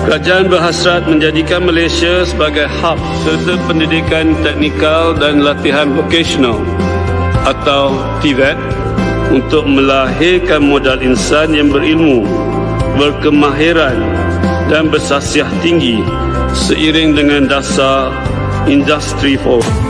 Kerajaan berhasrat menjadikan Malaysia sebagai hub serta pendidikan teknikal dan latihan vokasional atau TVET untuk melahirkan modal insan yang berilmu, berkemahiran dan bersasiah tinggi seiring dengan dasar Industri 4.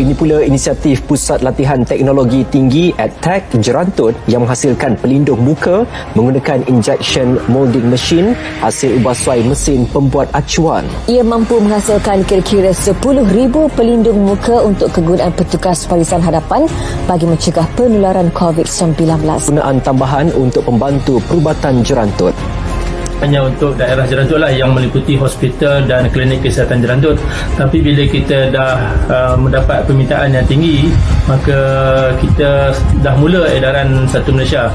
ini pula inisiatif Pusat Latihan Teknologi Tinggi EdTech Jerantut yang menghasilkan pelindung muka menggunakan injection molding machine hasil ubahsuai mesin pembuat acuan. Ia mampu menghasilkan kira-kira 10,000 pelindung muka untuk kegunaan petugas barisan hadapan bagi mencegah penularan COVID-19. Penggunaan tambahan untuk pembantu perubatan Jerantut. Hanya untuk daerah Jerantut lah yang meliputi hospital dan klinik kesihatan Jerantut. Tapi bila kita dah mendapat permintaan yang tinggi, maka kita dah mula edaran Satu Malaysia.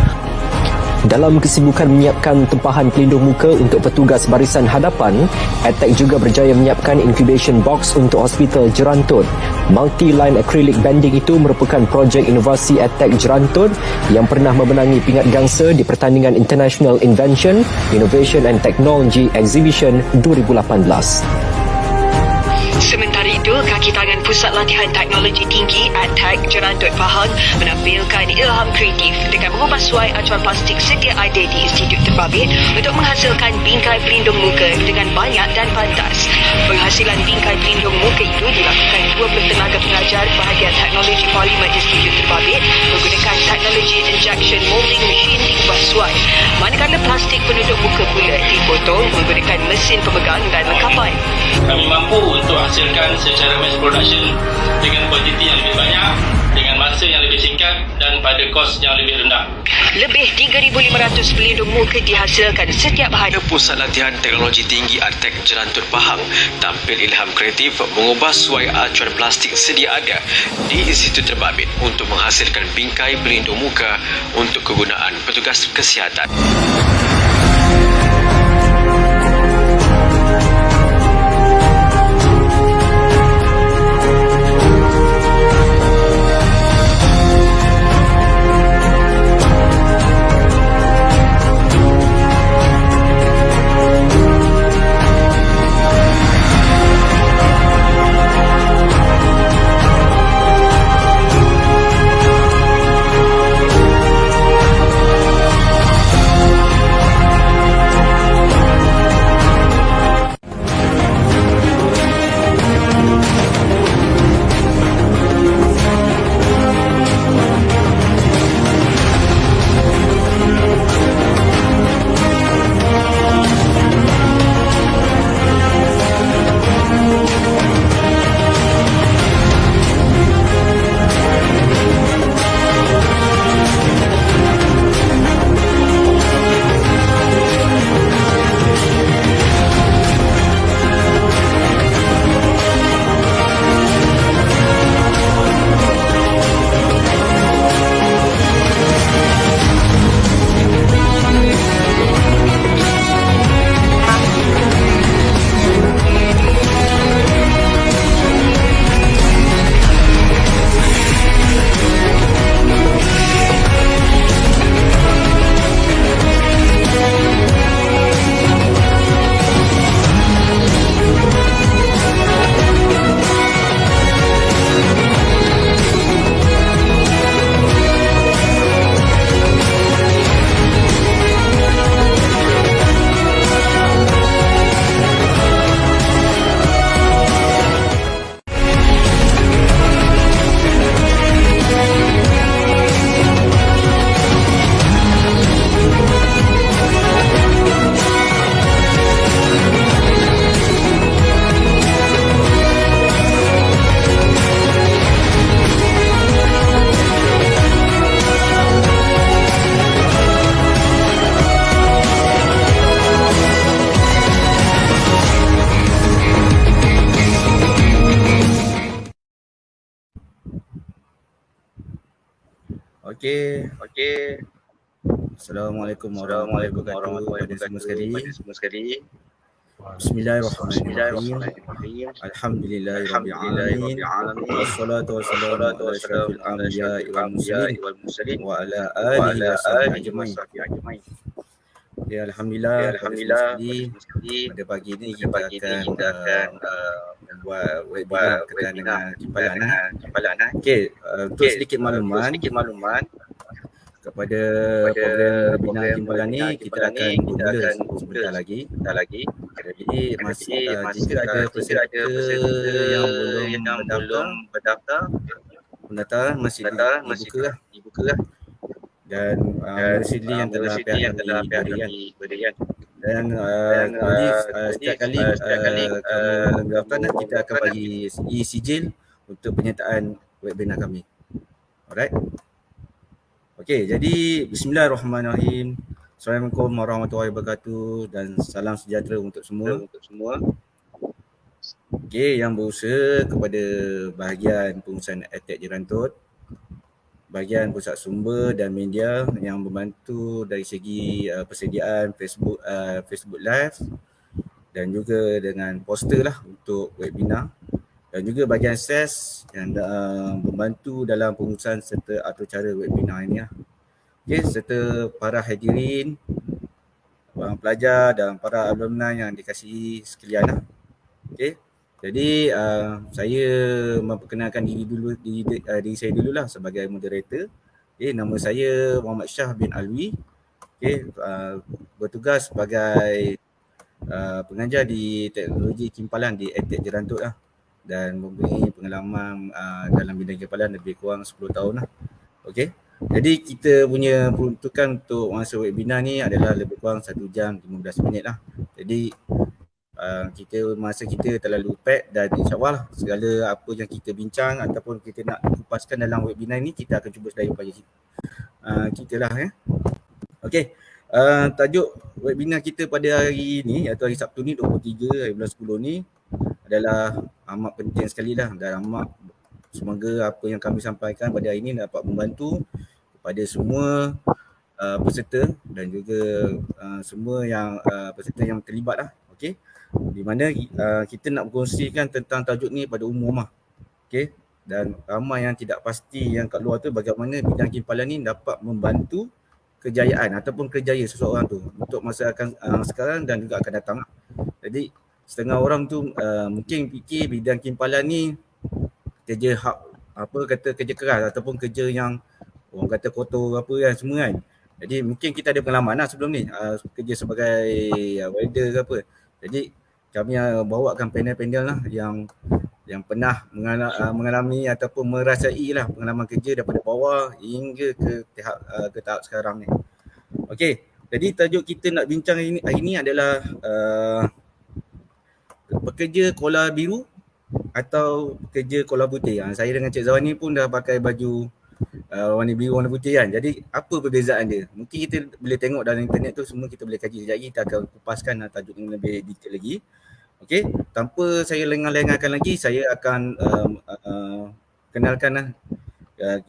Dalam kesibukan menyiapkan tempahan pelindung muka untuk petugas barisan hadapan, EdTech juga berjaya menyiapkan incubation box untuk Hospital Jerantut. Multi-line acrylic banding itu merupakan projek inovasi EdTech Jerantut yang pernah memenangi pingat gangsa di Pertandingan International Invention, Innovation and Technology Exhibition 2018. Sementara itu, kaki tangan Pusat Latihan Teknologi Tinggi EdTech Jerantut Pahang menampilkan ilham kreatif dengan mengubah suai acuan plastik sedia ada di Institut Terbabit untuk menghasilkan bingkai pelindung muka dengan banyak dan pantas. Penghasilan bingkai pelindung muka itu dilakukan 20 tenaga pengajar bahagian teknologi polimer Institut Terbabit menggunakan teknologi injection molding machine diubah suai. Manakala plastik penutup muka pula dipotong menggunakan mesin pemegang dan lengkapan. Kami mampu untuk hasilkan secara mass production dengan kuantiti yang lebih banyak, dengan masa yang lebih singkat dan pada kos yang lebih rendah. Lebih 3,500 pelindung muka dihasilkan setiap hari. Pusat Latihan Teknologi Tinggi EdTech Jerantut Pahang tampil ilham kreatif mengubah suai acuan plastik sedia ada di Institut Terbabit untuk menghasilkan bingkai pelindung muka untuk kegunaan petugas kesihatan. Okey. Assalamualaikum warahmatullahi wabarakatuh kepada semua sekali. Bismillahirrahmanirrahim. Alhamdulillahirabbil alamin. Wassalatu wassalamu ala asyrafil anbiya'i wal mursalin wa ala alihi wa sahbihi ajmain. Ya alhamdulillah pada pagi ini kita akan buat webinar berkaitan dengan kimpalan. Okey, untuk sedikit makluman kepada program Bina Timbalan ni kita akan bermula sebentar lagi. Jadi jika ada peserta yang belum berdaftar, pendaftaran masih dibuka lah. Dan universiti yang telah pihak kami berikan. Dan setiap kali kamu mendaftar, kita akan bagi e-sijil untuk penyertaan webinar kami. Alright. Okey, jadi bismillahirrahmanirrahim. Assalamualaikum warahmatullahi wabarakatuh dan salam sejahtera untuk semua. Okey, yang berusaha kepada bahagian pengurusan EdTech Jerantut, bahagian pusat sumber dan media yang membantu dari segi persediaan Facebook Live dan juga dengan poster lah untuk webinar, dan juga bahagian SES yang membantu dalam pengurusan serta atur cara webinar ini lah. Okay, serta para hadirin, pelajar dan para alumni yang dikasihi sekalian lah. Okay. Jadi saya memperkenalkan diri saya dululah sebagai moderator. Okay, nama saya Muhammad Shah bin Alwi. Okay, bertugas sebagai pengajar di teknologi kimpalan di EdTech Jerantut lah, dan mempunyai pengalaman dalam bidang kimpalan lebih kurang 10 tahun lah. Okay. Jadi kita punya peruntukan untuk masa webinar ni adalah lebih kurang 1 jam 15 minit lah. Jadi masa kita terlalu pack, dan insyaAllah lah, segala apa yang kita bincang ataupun kita nak kupaskan dalam webinar ni kita akan cuba sedaya upaya kita lah ya. Okey, tajuk webinar kita pada hari ni, iaitu hari Sabtu ni 23 hari bulan 10 ni adalah amat penting sekali lah, dan amat semoga apa yang kami sampaikan pada hari ini dapat membantu kepada semua peserta dan juga semua yang peserta yang terlibat lah. Okey, di mana kita nak berkongsikan tentang tajuk ni pada umum lah. Okey, dan ramai yang tidak pasti yang kat luar tu bagaimana bidang kimpalan ni dapat membantu kejayaan ataupun kerjaya seseorang tu untuk masa sekarang dan juga akan datang. Jadi setengah orang tu mungkin fikir bidang kimpalan ni kerja kerja keras ataupun kerja yang orang kata kotor apa kan semua kan. Jadi mungkin kita ada pengalaman lah sebelum ni kerja sebagai welder ke apa. Jadi kami bawakan panel-panel lah yang pernah mengalami ataupun merasai lah pengalaman kerja daripada bawah hingga ke tahap sekarang ni. Okey, jadi tajuk kita nak bincang hari ini adalah pekerja kola biru atau pekerja kola putih. Saya dengan Cik Zawani pun dah pakai baju warna biru, warna putih kan. Jadi apa perbezaan dia? Mungkin kita boleh tengok dalam internet tu, semua kita boleh kaji. Sekejap lagi kita akan kupaskan tajuk ini lebih detail lagi. Okey, tanpa saya lengah-lengahkan lagi, saya akan kenalkan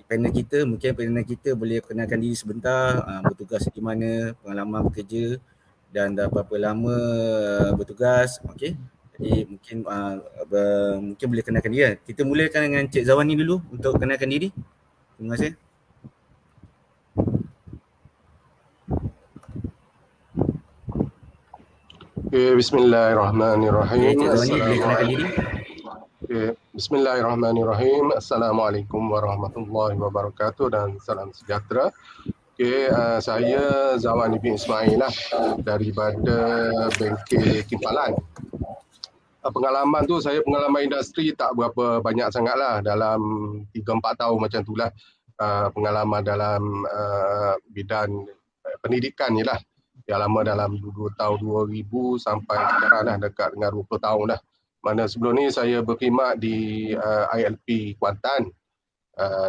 panel kita. Mungkin panel kita boleh kenalkan diri sebentar, bertugas di mana, pengalaman bekerja dan dah berapa lama bertugas. Okey, jadi mungkin boleh kenalkan diri. Kita mulakan dengan Cik Zawani dulu untuk kenalkan diri. Terima kasih. Okay, bismillahirrahmanirrahim. Cik Zawani boleh kenalkan diri. Okay, bismillahirrahmanirrahim. Assalamualaikum warahmatullahi wabarakatuh dan salam sejahtera. Okay, saya Zawani bin Ismail lah daripada Bengkel Kimpalan. Pengalaman tu saya pengalaman industri tak berapa banyak sangat lah, dalam 3-4 tahun macam tu lah. Pengalaman dalam bidang pendidikan ni lah, yang lama dalam tahun 2000 sampai sekarang dah dekat dengan 20 tahun dah. Mana sebelum ni saya berkhidmat di ILP Kuantan.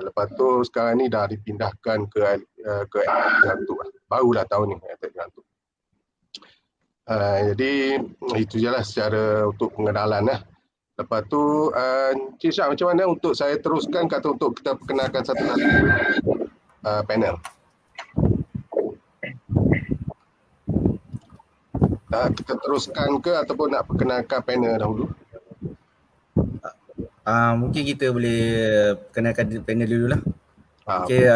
Lepas tu sekarang ni dah dipindahkan ke Jerantut. Barulah tahun ni Jerantut. Jadi itu je lah secara untuk pengenalan lah. Lepas tu Cik Syah, macam mana untuk saya teruskan kata untuk kita perkenalkan satu-satu panel? Kita teruskan ke ataupun nak perkenalkan panel dahulu? Mungkin kita boleh kenalkan panel dulu lah. Okey,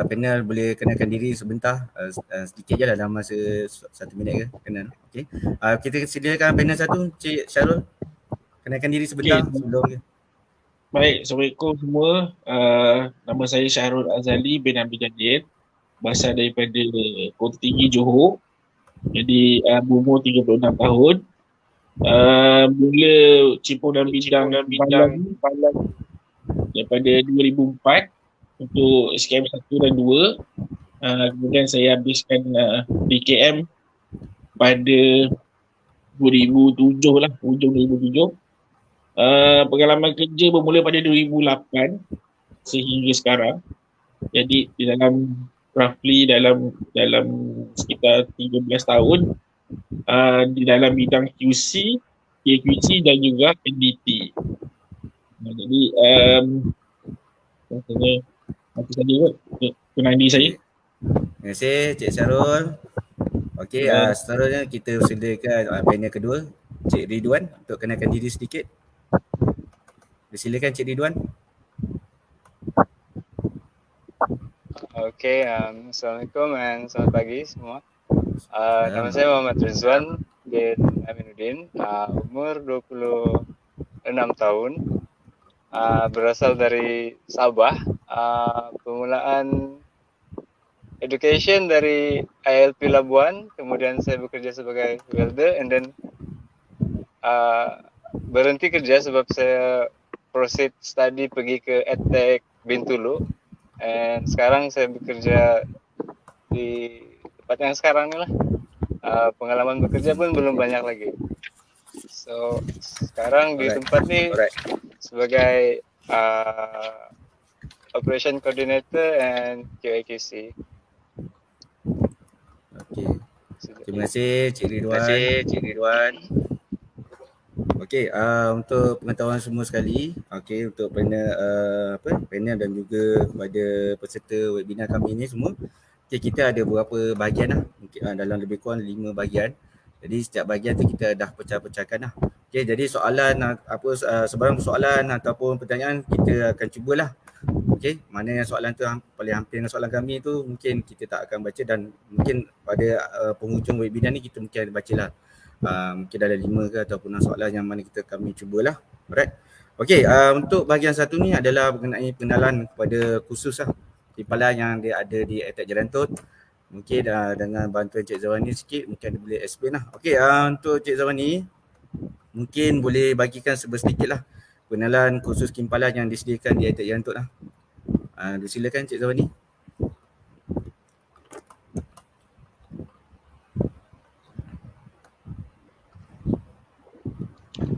panel boleh kenalkan diri sebentar, sedikit je lah dalam masa 1 minit ke kenal. Okey, kita sediakan panel satu, Cik Syarul, kenalkan diri sebentar sebelum ke. Baik, Assalamualaikum semua. Nama saya Syahrul Azali bin Abi Jadid berasal daripada Kota Tinggi Johor. Jadi berumur 36 tahun. Mula cimpung dalam bidang kembalan daripada 2004 untuk SKM 1 dan 2. Kemudian saya habiskan BKM pada 2007 lah, hujung 2007. Pengalaman kerja bermula pada 2008 sehingga sekarang. Jadi di dalam roughly dalam sekitar 13 tahun di dalam bidang QC, KQC dan juga NDT. Jadi rasanya apa saja kot penandi saya. Terima kasih Cik Syarul. Okey, seterusnya kita silakan panel kedua, Cik Ridwan untuk kenalkan diri sedikit. Silakan Cik Ridwan. Okey, Assalamualaikum dan selamat pagi semua. Nama saya Muhammad Rizwan bin Aminuddin, umur 26 tahun, berasal dari Sabah. Permulaan education dari ILP Labuan, kemudian saya bekerja sebagai welder and then berhenti kerja sebab saya proceed study pergi ke EdTech Bintulu. And sekarang saya bekerja di tempat yang sekarang ni lah. Pengalaman bekerja pun belum banyak lagi. So sekarang di tempat ni sebagai Operation Coordinator and QAQC. Okey. Terima kasih Cik Ridwan. Okey, untuk pengetahuan semua sekali, okey, untuk panel dan juga kepada peserta webinar kami ni semua, okey, kita ada beberapa bahagian lah, mungkin dalam lebih kurang 5 bahagian. Jadi setiap bahagian tu kita dah pecah-pecahkan lah. Okey, jadi soalan sebarang soalan ataupun pertanyaan kita akan cubalah. Okey, mana yang soalan tu paling hampir dengan soalan kami tu mungkin kita tak akan baca, dan mungkin pada penghujung webinar ni kita mungkin ada bacalah. Mungkin ada 5 ke ataupun soalan yang mana kami cubalah. Alright. Okey, untuk bahagian satu ni adalah mengenai pengenalan kepada khusus lah timpalan yang dia ada di EdTech Jerantut. Mungkin dengan bantuan Cik Zawani sikit mungkin dia boleh explain lah. Okey, untuk Cik Zawani mungkin boleh bagikan sedikit lah pengenalan khusus kimpalan yang disediakan di EdTech Jerantut lah. Silakan Cik Zawani.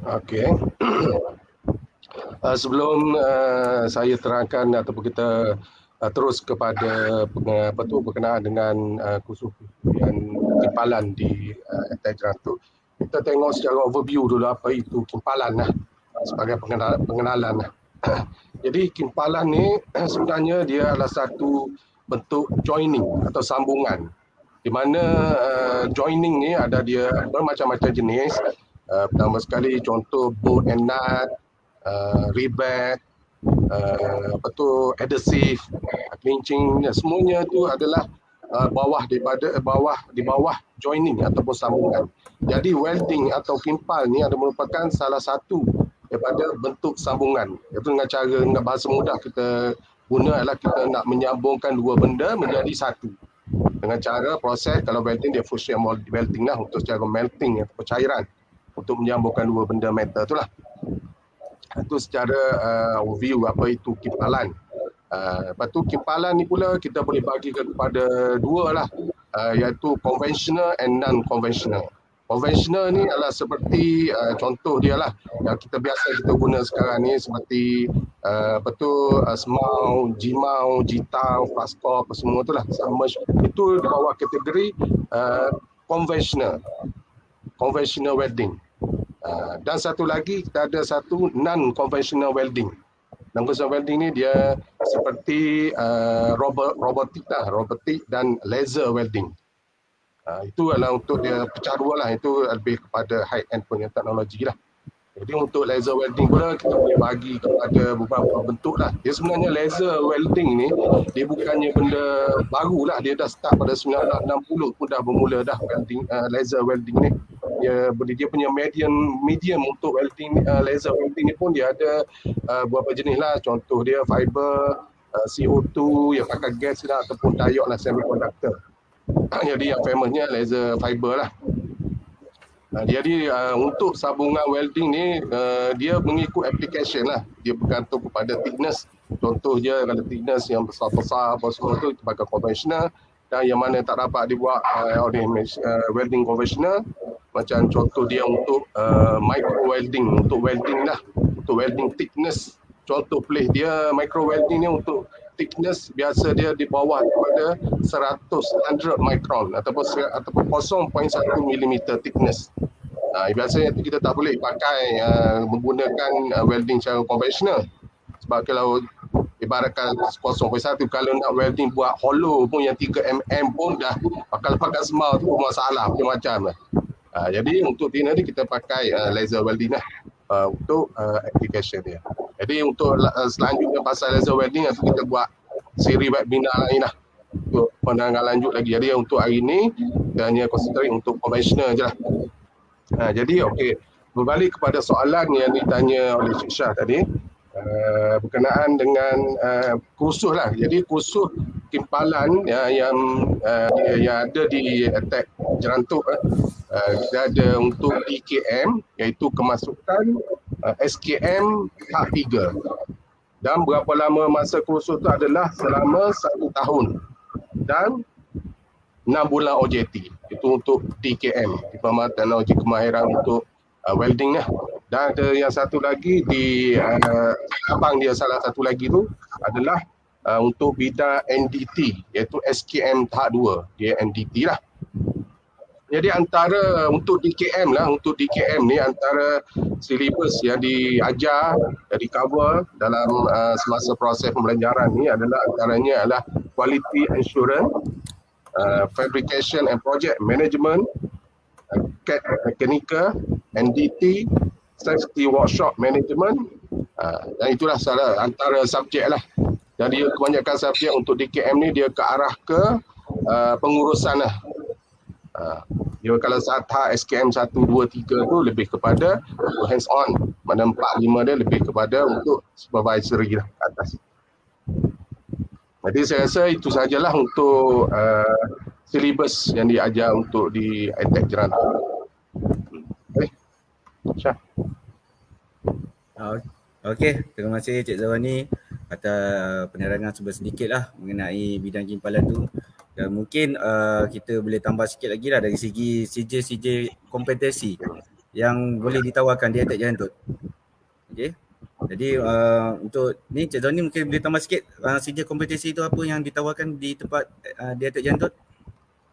Okey. Sebelum saya terangkan ataupun kita terus kepada berkenaan dengan khusus kimpalan di EdTech Jerantut, kita tengok secara overview dulu apa itu kimpalan lah, sebagai pengenalan. Jadi kimpalan ni sebenarnya dia adalah satu bentuk joining atau sambungan, di mana joining ni ada dia bermacam-macam jenis. Pertama sekali contoh bolt and nut, rivet, adhesive, clinching, semuanya tu adalah di bawah joining ataupun sambungan. Jadi welding atau kimpal ni ada merupakan salah satu daripada bentuk sambungan. Itu dengan cara, dengan bahasa mudah kita guna adalah kita nak menyambungkan dua benda menjadi satu. Dengan cara proses, kalau welding dia fusion welding lah, untuk secara melting atau cairan, untuk menyambungkan dua benda metal tu lah. Itu secara overview apa itu kimpalan. Lepas tu kimpalan ni pula kita boleh bagi kepada dua lah, iaitu conventional and non-conventional. Conventional ni adalah seperti contoh dia lah yang kita biasa kita guna sekarang ni, seperti semau, jimau, jitau, flaskop, semua tu lah. Itu di bawah kategori conventional welding. Dan satu lagi kita ada satu non-conventional welding. Non-conventional welding ni dia seperti robotik dan laser welding. Itu adalah untuk dia pecah dua lah, itu lebih kepada high-end punya teknologi lah. Jadi untuk laser welding pula kita boleh bagi kepada beberapa bentuk lah. Dia sebenarnya laser welding ni dia bukannya benda baru lah, dia dah start pada 1960 pun dah bermula dah welding, laser welding ni. Dia punya medium untuk welding, laser welding ni pun dia ada beberapa jenis lah. Contoh dia fiber, CO2 yang pakai gas lah, ataupun diode lah, semiconductor. Jadi yang famousnya laser fiber lah. Jadi untuk sambungan welding ni dia mengikut application lah. Dia bergantung kepada thickness. Contoh je kalau thickness yang besar-besar apa semua tu pakai konvensional, dan yang mana tak dapat dibuat oleh welding konvensional, macam contoh dia untuk micro welding, untuk welding lah, untuk welding thickness. Contoh plate dia micro welding ni untuk thickness biasa dia di bawah daripada 100 micron ataupun 0.1 mm thickness. Biasanya kita tak boleh pakai menggunakan welding secara konvensional. Sebab kalau ibaratkan 0.1, kalau nak welding buat hollow pun yang 3 mm pun dah pakai semau tu masalah macam-macam lah. Jadi untuk tina ni kita pakai laser welding lah untuk application dia. Jadi untuk selanjutnya pasal laser welding kita buat siri webinar lain lah untuk pandangan lanjut lagi. Jadi untuk hari ni kita hanya concentrate untuk konvensional je lah. Jadi okey, berbalik kepada soalan yang ditanya oleh Cik Syah tadi berkenaan dengan kursus lah. Jadi kursus timpalan yang ada di attack Jerantuk, kita ada untuk DKM iaitu kemasukan SKM tahap 3. Dan berapa lama masa kursus itu adalah selama 1 tahun dan 6 bulan OJT. Itu untuk DKM, Diploma Teknologi Kemahiran untuk welding lah. Dan ada yang satu lagi di abang dia, salah satu lagi tu adalah untuk bidang NDT iaitu SKM tahap 2, dia NDT lah. Jadi antara untuk DKM lah, untuk DKM ni antara silibus yang diajar, yang di-cover dalam semasa proses pembelajaran ni adalah antaranya adalah Quality Assurance, Fabrication and Project Management, CAD Mechanical, NDT, Safety Workshop Management, dan itulah salah antara subjek lah. Jadi kebanyakan subjek untuk DKM ni dia ke arah ke pengurusan lah. Dia kalau tahap SKM 1, 2, 3 tu lebih kepada hands on, mana 4, 5 dia lebih kepada untuk supervisory lah ke atas. Jadi saya rasa itu sajalah untuk silibus yang diajar untuk di attack Jerantuk. Syah. Okey, terima kasih Cik Zawani atas penerangan sedikit lah mengenai bidang gimpalan tu. Dan mungkin kita boleh tambah sikit lagi lah dari segi CJ kompetensi yang boleh ditawarkan di attack Jerantuk. Okey. Jadi untuk ni Cik Zawani mungkin boleh tambah sikit CJ kompetensi tu apa yang ditawarkan di tempat di attack Jerantuk.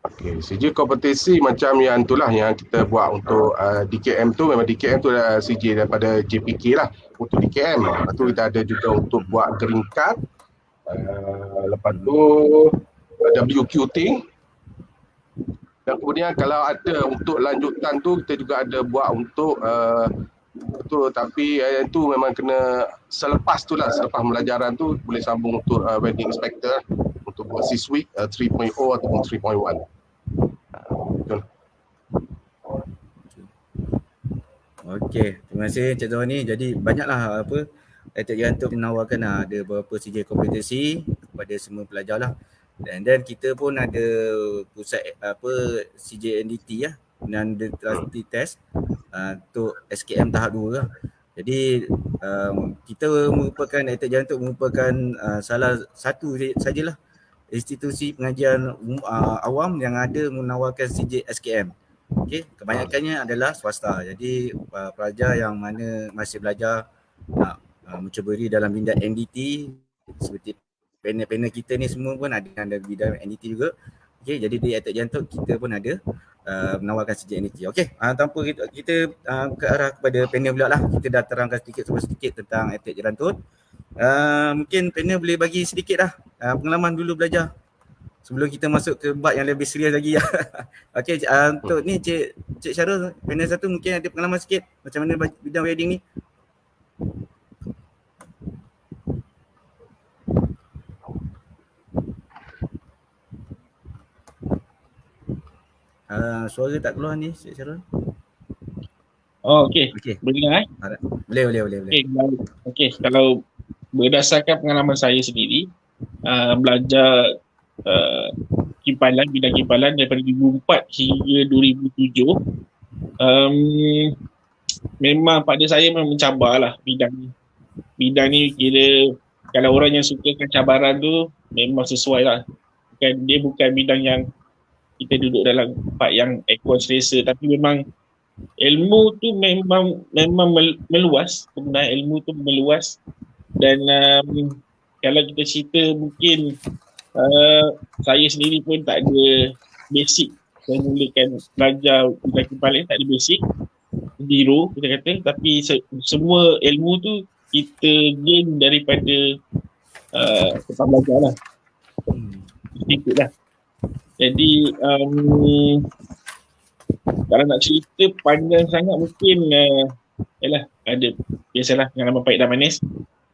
Okey, CJ kompetensi macam yang itulah yang kita buat untuk DKM tu. Memang DKM tu adalah CJ daripada JPK lah untuk DKM. Lepas tu kita ada juga untuk buat green card. Lepas tu WQT. Dan kemudian kalau ada untuk lanjutan tu kita juga ada buat untuk betul, tapi itu memang kena selepas tu lah, selepas pembelajaran tu boleh sambung untuk welding inspector untuk buat C-suite 3.0 ataupun 3.1. Betul. Okey, terima kasih Cik Zawani. Jadi banyaklah apa attack Jerantuk menawarkan ada beberapa CJ kompetensi kepada semua pelajar lah. Dan kita pun ada pusat CJ NDT lah, dan trustee test untuk SKM tahap 2 lah. Jadi kita merupakan attack Jerantuk merupakan salah satu sajalah institusi pengajian awam yang ada menawarkan CJ SKM. Okey, kebanyakannya adalah swasta. Jadi pelajar yang mana masih belajar menceburi dalam bidang NDT seperti panel-panel kita ni semua pun ada bidang NDT juga. Okey, jadi di attack Jerantuk kita pun ada menawarkan CJ NDT. Okey, tanpa kita ke arah kepada panel pula lah. Kita dah terangkan sedikit tentang attack Jerantuk. Mungkin panel boleh bagi sedikit lah pengalaman dulu belajar sebelum kita masuk ke bab yang lebih serius lagi. Okey, untuk ni Cik Syarul, panel 1 mungkin ada pengalaman sikit macam mana bidang welding ni. Suara tak keluar ni Cik Syarul. Oh, okey. Boleh dengar Boleh. Okey, kalau berdasarkan pengalaman saya sendiri, belajar bidang kimpalan daripada 2004 hingga 2007. Memang pada saya memang mencabar lah bidang ni. Bidang ni kira kalau orang yang sukakan cabaran tu memang sesuai lah. Dia bukan bidang yang kita duduk dalam tempat yang aircon selesa, tapi memang ilmu tu memang meluas, penggunaan ilmu tu meluas. Dan kalau kita cerita mungkin saya sendiri pun tak ada basic. Saya mulakan belajar bidang kimpalan tak ada basic, zero kita kata, tapi semua ilmu tu kita gain daripada tempat belajar lah, ikut lah. Jadi kalau nak cerita panjang sangat mungkin yalah, ada biasalah pengalaman pahit dan manis,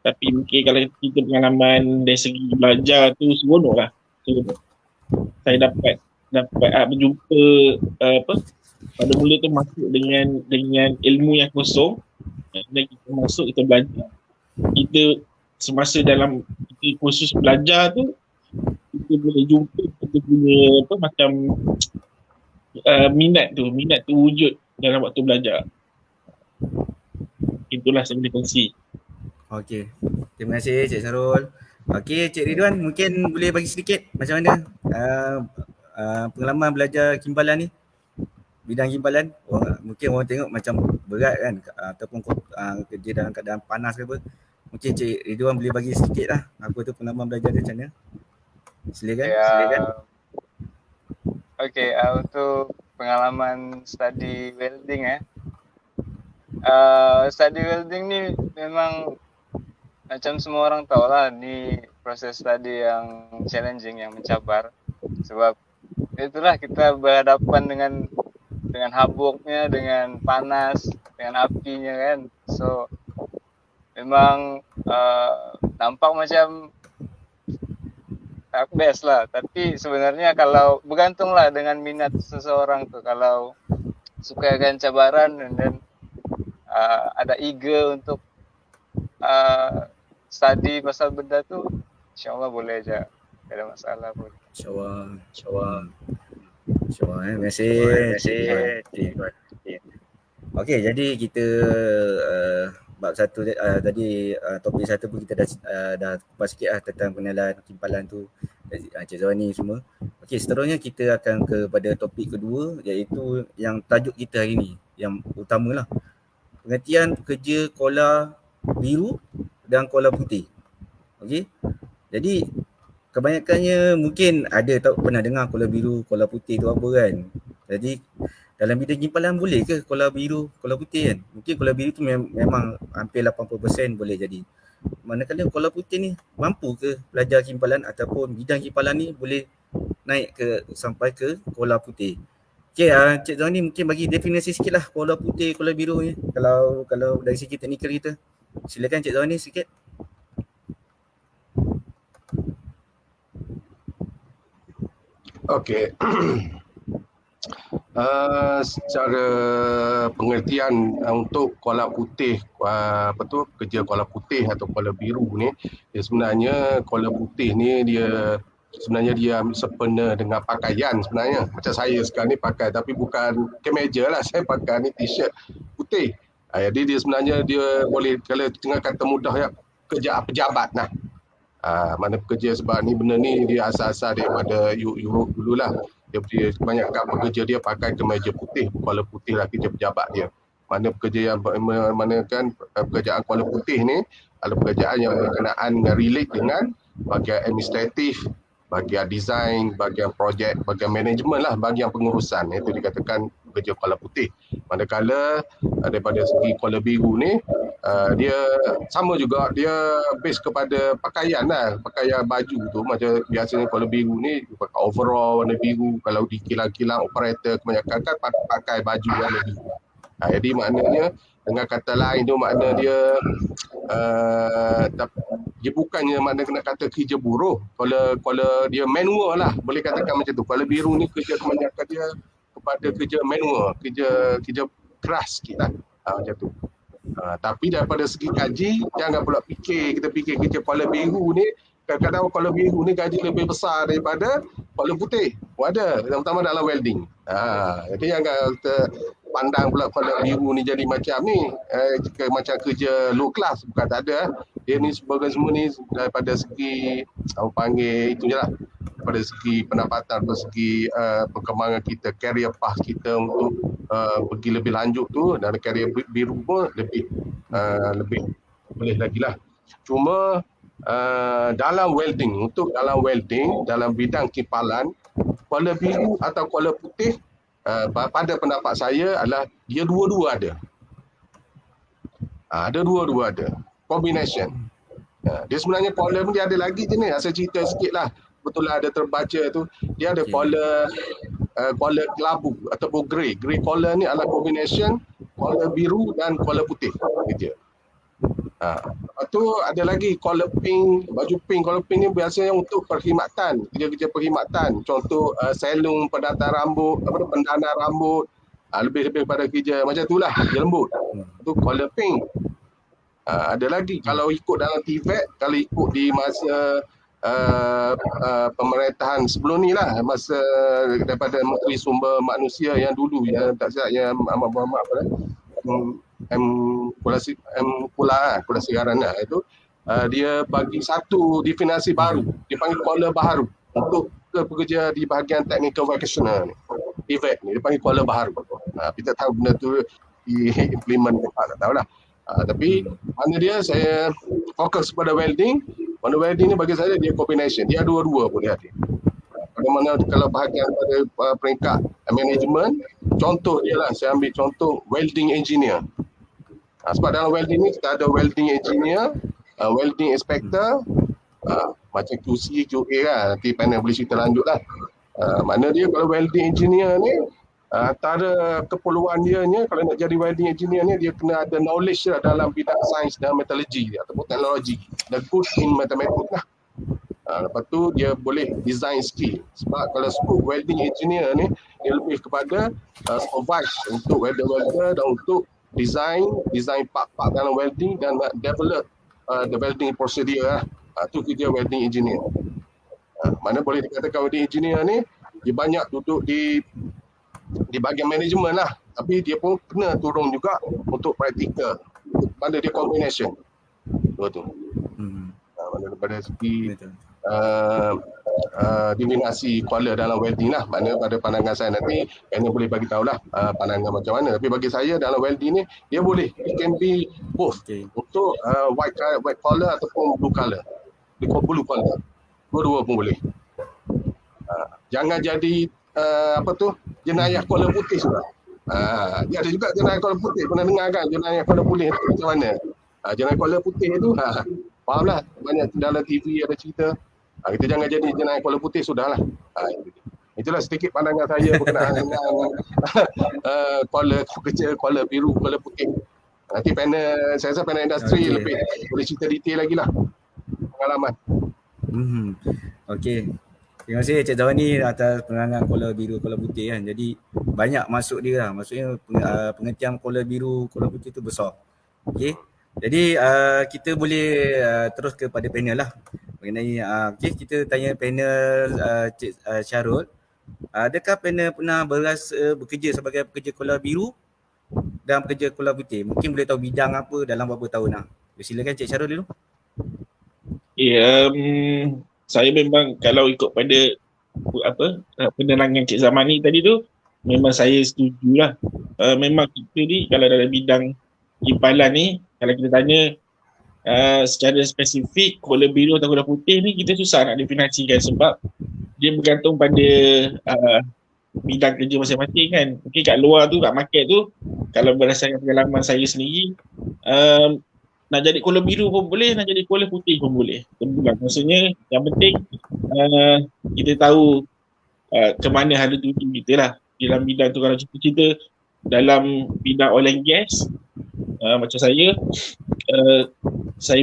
tapi mungkin kalau kita pengalaman dari segi belajar tu seronok lah. Saya dapat berjumpa pada mula tu masuk dengan ilmu yang kosong, dan kita masuk, kita belajar, kita semasa dalam kita kursus belajar tu kita boleh jumpa, kita punya macam minat tu wujud dalam waktu belajar. Itulah saya boleh kongsi. Okey, terima kasih Cik Sarul. Okey, Cik Ridwan mungkin boleh bagi sedikit macam mana pengalaman belajar kimpalan ni, bidang kimpalan. Mungkin orang tengok macam berat kan, ataupun kerja dalam keadaan panas ke apa. Mungkin Cik Ridwan boleh bagi sedikit lah apa tu pengalaman belajar dia macam mana. Silakan. Okey, untuk pengalaman study welding study welding ni memang macam semua orang tahu lah, ni proses study yang challenging, yang mencabar. Sebab itulah kita berhadapan dengan habuknya, dengan panas, dengan apinya kan. So memang nampak macam best lah, tapi sebenarnya kalau bergantung lah dengan minat seseorang tu. Kalau sukakan cabaran dan ada eager untuk study pasal benda tu, insyaAllah boleh je, tak ada masalah pun. InsyaAllah. Terima kasih. Okey, jadi kita bab satu tadi, topik satu pun kita dah kupas sikit lah tentang pengenalan kimpalan tu, Cik Zawani semua. Okey, seterusnya kita akan kepada topik kedua, iaitu yang tajuk kita hari ni, yang utamalah, pengertian pekerja kola biru dan kola putih. Okey, jadi kebanyakannya mungkin ada pernah dengar kola biru, kola putih tu apa kan. Jadi dalam bidang kimpalan boleh ke kola biru, kola putih kan? Mungkin kola biru tu memang hampir 80% boleh jadi. Manakala kola putih ni mampu ke belajar kimpalan ataupun bidang kimpalan ni boleh naik ke sampai ke kola putih. Okey, Cik Zawani mungkin bagi definisi sikit lah kola putih, kola biru ni. Kalau dari segi teknikal kita. Silakan Cik Zawani sikit. Okey. Secara pengertian untuk kola putih, kerja kola putih atau kola biru ni, sebenarnya kola putih ni dia sempena dengan pakaian sebenarnya. Macam saya sekarang ni pakai, tapi bukan kemeja lah, saya pakai ni t-shirt putih. Jadi dia sebenarnya dia boleh, kalau tengah kata mudah ya, kerja pejabat lah. Mana pekerja, sebab ni benda ni dia asal-asal daripada Europe dululah. Dia kebanyakan pekerja dia pakai kemeja putih, kola putih lah kerja pejabat dia. Mana pekerja yang pekerjaan kola putih ni adalah pekerjaan yang berkenaan dengan relate dengan bahagian administratif, bahagian design, bahagian projek, bahagian manajemen lah, bahagian pengurusan. Itu dikatakan pekerja kola putih. Manakala daripada segi kola biru ni, dia sama juga, dia base kepada pakaian lah, pakaian baju tu. Macam biasanya kola biru ni pakai overall warna biru, kalau di kilang-kilang operator kebanyakan kan pakai baju warna biru. Jadi maknanya dengan kata lain tu, makna dia dia bukannya makna kena kata kerja buruh. Kalau dia manual lah, boleh katakan macam tu. Kola biru ni kerja kebanyakan dia kepada kerja manual, kerja keras sikit lah, macam tu. Tapi daripada segi kaji, jangan pula kita fikir kerja kola biru ni kadang-kadang kolom biru ni gaji lebih besar daripada kolom putih. Ada, terutama dalam welding. Jadi jangan kita pandang pula kolom biru ni jadi macam ni, macam kerja low class. Bukan, tak ada. Dia ni sebagai semua ni daripada segi, orang panggil itu je lah, daripada segi pendapatan, daripada segi perkembangan kita, career path kita untuk pergi lebih lanjut tu, dan career biru pun lebih boleh lagi lah. Cuma dalam welding, dalam bidang kipalan, kuala biru atau kuala putih, pada pendapat saya adalah dia dua-dua ada. Ada dua-dua ada. Combination. Dia sebenarnya kuala pun dia ada lagi jenis. Saya cerita sikit lah. Betul lah ada terbaca tu. Dia ada kuala kelabu ataupun grey. Grey kuala ni adalah combination kuala biru dan kuala putih. Gitu. Lepas tu ada lagi collar pink, baju pink. Collar pink ni biasanya untuk perkhidmatan, kerja-kerja perkhidmatan. Contoh salon, pendatar rambut, pendana rambut, lebih-lebih pada kerja macam tu lah, kerja lembut. Itu collar pink. Ada lagi kalau ikut dalam TVET, kalau ikut di masa pemerintahan sebelum ni lah, masa daripada Menteri Sumber Manusia yang dulu, yang tak silap, yang Kula Sigaran lah, itu dia bagi satu definisi baru, dia panggil kuala baharu untuk pekerja di bahagian technical vocational ni, TVET ni, dia panggil kuala baharu. Kita tahu benda tu di-implement tak tahulah. Tapi mana dia, saya fokus pada welding. Mana welding ni bagi saya dia combination, dia dua-dua boleh ada. Bagaimana kalau bahagian pada peringkat management, contoh dia lah, saya ambil contoh welding engineer. Sebab dalam welding ni kita ada welding engineer, welding inspector, macam QC, QA lah, nanti panel boleh cerita lanjut lah. Mana dia kalau welding engineer ni, antara keperluan dia ni, kalau nak jadi welding engineer ni, dia kena ada knowledge lah dalam bidang sains dan metallurgy ataupun teknologi, the good in mathematics lah. Lepas tu dia boleh design skill. Sebab kalau sebut welding engineer ni, dia lebih kepada supervise untuk welder-welder dan untuk design part-part dalam welding dan develop the welding procedure lah. Tu kerja welding engineer. Mana boleh dikatakan welding engineer ni, dia banyak duduk di bahagian management lah. Tapi dia pun kena turun juga untuk practical. Mana dia combination. Betul. Mana daripada segi dominasi kuala dalam welding lah. Mana pada pandangan saya nanti Kena boleh bagi tahulah pandangan macam mana. Tapi bagi saya dalam welding ni dia boleh, it can be both. Untuk white collar ataupun blue collar. Blue collar. Dua-dua pun boleh. Jangan jadi jenayah kuala putih sudah. Dia ada juga jenayah kuala putih. Pernah dengar kan jenayah kuala putih tu macam mana? Jenayah kuala putih tu fahamlah, banyak dalam TV ada cerita. Kita jangan jadi jenayah kuala putih sudahlah. Itulah sedikit pandangan saya berkenaan dengan kuala biru, kuala putih. Nanti panel, saya rasa panel industri lebih boleh cerita detail lagi lah pengalaman. Okey. Terima kasih Cik Zawani atas penerangan kuala biru, kuala putih kan. Jadi banyak masuk dia lah. Maksudnya pengertian kuala biru, kuala putih tu besar. Okey. Jadi kita boleh terus kepada panel lah. Mengenai kita tanya panel Cik Syarul. Adakah panel pernah bekerja sebagai pekerja kuala biru dan pekerja kuala putih? Mungkin boleh tahu bidang apa dalam berapa tahun lah. Silakan Cik Syarul dulu. Saya memang kalau ikut pada penerangan Cik Zamani tadi tu, memang saya setujulah. Memang kita ni kalau dalam bidang kipalan ni, kalau kita tanya secara spesifik kuala biru atau kuala putih ni, kita susah nak definisikan sebab dia bergantung pada bidang kerja masing-masing kan. Mungkin kat luar tu, kat market tu, kalau berdasarkan pengalaman saya sendiri, nak jadi kuala biru pun boleh, nak jadi kuala putih pun boleh. Maksudnya yang penting kita tahu ke mana hala tuju kita lah dalam bidang tu. Kalau cerita dalam bidang oil and gas, macam saya